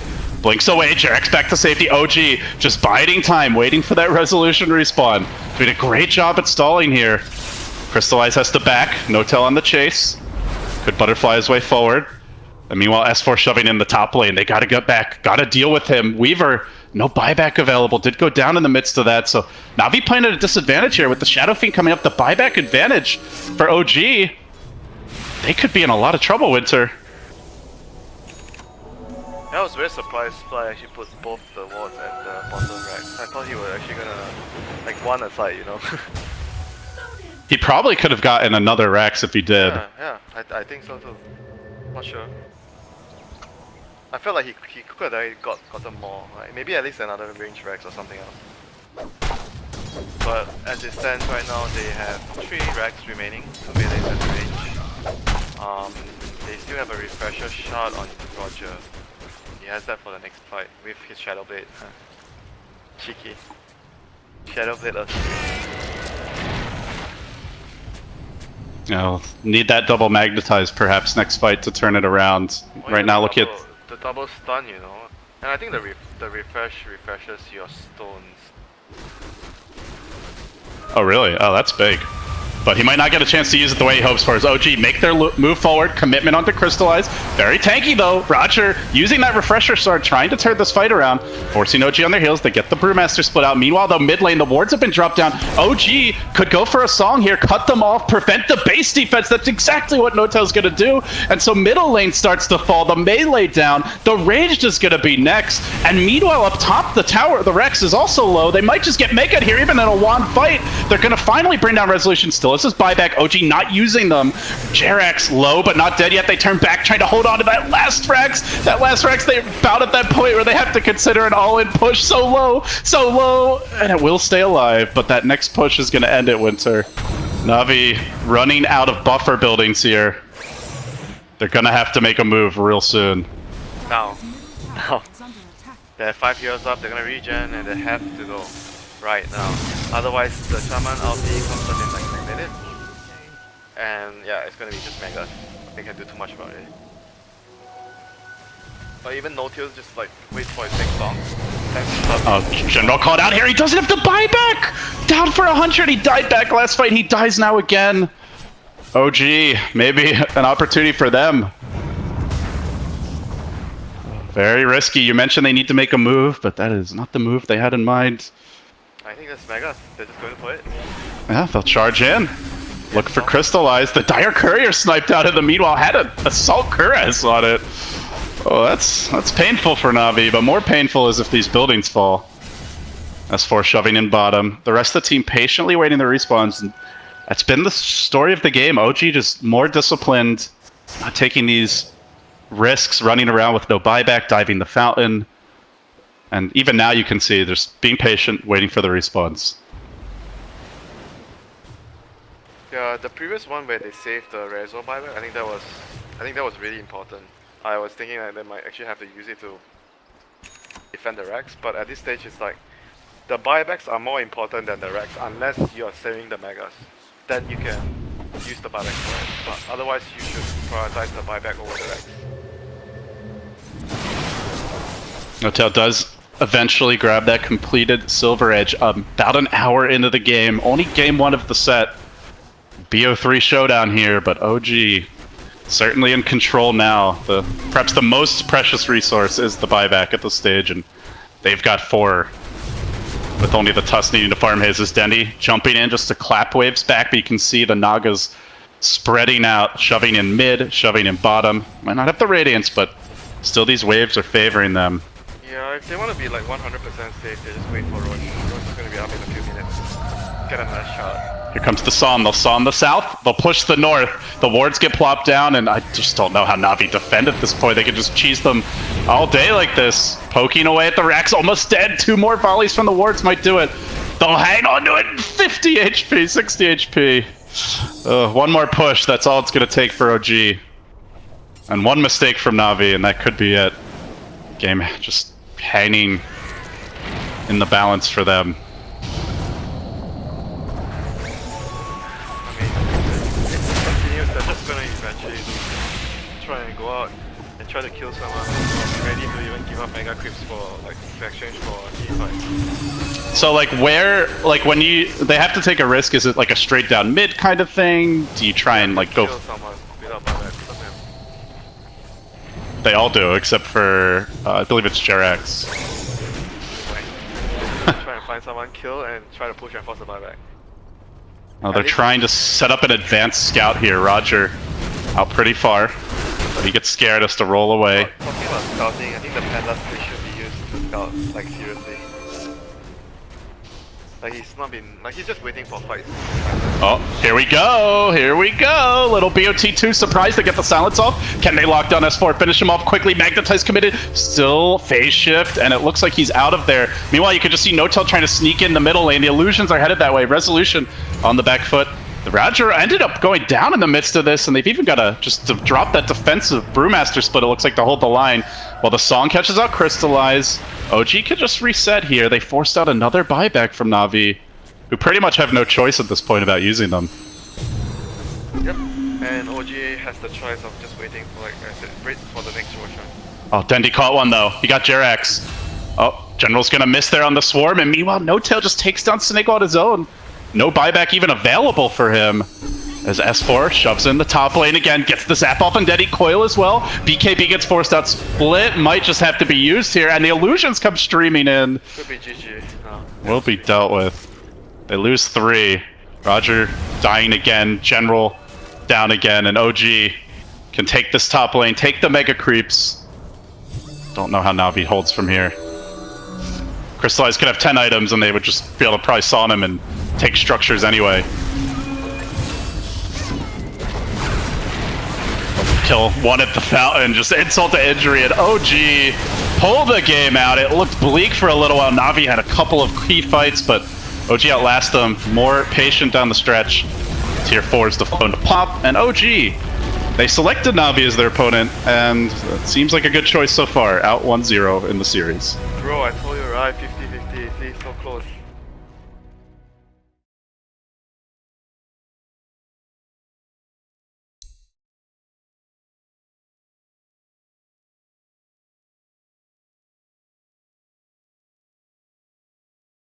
Blinks away, Jerax back to safety. OG just biding time, waiting for that Resolution respawn. Doing a great job at stalling here. Crystallize has to back, No Tail on the chase. Could butterfly his way forward. And meanwhile, S4 shoving in the top lane. They gotta get back, gotta deal with him. Weaver, no buyback available, did go down in the midst of that. So Navi playing at a disadvantage here with the Shadow Fiend coming up. The buyback advantage for OG. They could be in a lot of trouble, Winter. I was very surprised Fly actually put both the wards at the bottom racks. I thought he was actually gonna, like, one aside, you know. He probably could have gotten another racks if he did. Yeah, I think so too. Not sure. I felt like he could have gotten more, like maybe at least another range racks or something else. But as it stands right now, they have 3 racks remaining, 2 melees at range. They still have a refresher shot on Roger. He has that for the next fight with his Shadow Blade. Cheeky. Shadow Blade us. Need that double magnetize perhaps next fight to turn it around. Well, right now, look at the double stun, you know. And I think the refreshes your stones. Oh really? Oh, that's big. But he might not get a chance to use it the way he hopes for. His OG make their move forward, commitment onto Crystallize. Very tanky though. Roger using that refresher sword, trying to turn this fight around, forcing OG on their heels. They get the Brewmaster split out. Meanwhile, though, mid lane, the wards have been dropped down. OG could go for a song here, cut them off, prevent the base defense. That's exactly what Notel's gonna do. And so middle lane starts to fall, the melee down, the ranged is gonna be next. And meanwhile, up top, the tower, the Rex is also low. They might just get Mega here, even in a one fight. They're gonna finally bring down Resolution still. This is buyback. OG not using them. Jerax low, but not dead yet. They turn back, trying to hold on to that last Rex. That last Rex, they're about at that point where they have to consider an all-in push. So low, and it will stay alive, but that next push is going to end it, Vincere. Na'Vi running out of buffer buildings here. They're going to have to make a move real soon. Now. They have 5 heroes up, they're going to regen, and they have to go right now. Otherwise, the Shaman ulti comes up in like 10 minutes. And yeah, it's going to be just Mega. They can do too much about it. But even No-Tail just like wait for it takes long. Oh, General called out here. He doesn't have to buy back. Down for 100. He died back last fight. He dies now again. OG, maybe an opportunity for them. Very risky. You mentioned they need to make a move, but that is not the move they had in mind. I think that's Mega. They're just going to play it. Yeah, they'll charge in. Look for Crystallize. The Dire Courier sniped out in the meanwhile. Had an Assault Cuirass on it. Oh, that's painful for Na'Vi, but more painful is if these buildings fall. S4 shoving in bottom. The rest of the team patiently waiting their respawns. And that's been the story of the game. OG just more disciplined, not taking these risks, running around with no buyback, diving the fountain. And even now you can see they're just being patient, waiting for the respawns. Yeah, the previous one where they saved the Rezo buyback, I think that was really important. I was thinking that they might actually have to use it to defend the Rex, but at this stage it's like the buybacks are more important than the Rex unless you are saving the Megas. Then you can use the buyback for it, but otherwise you should prioritize the buyback over the Rex. Notel does eventually grab that completed Silver Edge about an hour into the game. Only game 1 of the set. BO3 showdown here, but OG certainly in control now. Perhaps the most precious resource is the buyback at this stage, and they've got 4. With only the Tusk needing to farm his. Is Dendy jumping in just to clap waves back, but you can see the Nagas spreading out, shoving in mid, shoving in bottom. Might not have the Radiance, but still these waves are favoring them. Yeah, if they want to be like 100% safe, they just wait for Roach. Roach is going to be up in a few minutes. Get a nice shot. Here comes the Psalm. They'll Psalm the south. They'll push the north. The wards get plopped down, and I just don't know how Na'Vi defend at this point. They could just cheese them all day like this. Poking away at the Rex. Almost dead. 2 more volleys from the wards might do it. They'll hang on to it. 50 HP, 60 HP. 1 more push. That's all it's going to take for OG. And 1 mistake from Na'Vi, and that could be it. Game just hanging in the balance for them. Try and go out and try to kill someone ready to even give up mega creeps for like exchange for a team fight. So like when they have to take a risk, is it like a straight down mid kind of thing? Do you try and like go kill someone without buyback? They all do except for I believe it's Jerax. Try and find someone, kill, and try to push and force a buyback. Oh, they're trying to set up an advanced scout here. Roger out pretty far. But he gets scared, has to roll away. Talking about scouting, I think the Panda Splay should be used to scout, like seriously. Like he's just waiting for fights. Oh, here we go, here we go! Little BOT2 surprised to get the silence off. Can they lock down S4, finish him off quickly? Magnetize committed, still phase shift, and it looks like he's out of there. Meanwhile, you can just see Notel trying to sneak in the middle lane. The illusions are headed that way. Resolution on the back foot. The Roger ended up going down in the midst of this, and they've even got to drop that defensive Brewmaster split, it looks like, to hold the line. While the Song catches out Crystallize, OG could just reset here. They forced out another buyback from Na'Vi, who pretty much have no choice at this point about using them. Yep, and OG has the choice of just waiting for, like I said, wait for the next Roach. Oh, Dendy caught one though. He got Jerax. Oh, General's gonna miss there on the Swarm, and meanwhile, No-Tail just takes down Snake on his own. No buyback even available for him. As S4 shoves in the top lane again, gets the zap off on Deadly Coil as well. BKB gets forced out. Split might just have to be used here, and the illusions come streaming in. Could be GG. No. Will be dealt with. They lose 3. Roger dying again. General down again, and OG can take this top lane, take the mega creeps. Don't know how Na'Vi holds from here. Crystallize could have 10 items, and they would just be able to probably sawn him and take structures anyway. Kill one at the fountain, just insult to injury, and OG pull the game out. It looked bleak for a little while. Na'Vi had a couple of key fights, but OG outlasts them. More patient down the stretch. Tier 4 is the phone to pop, and OG, they selected Na'Vi as their opponent, and it seems like a good choice so far. Out 1-0 in the series. Bro, I told you right, 50-50. See, so close.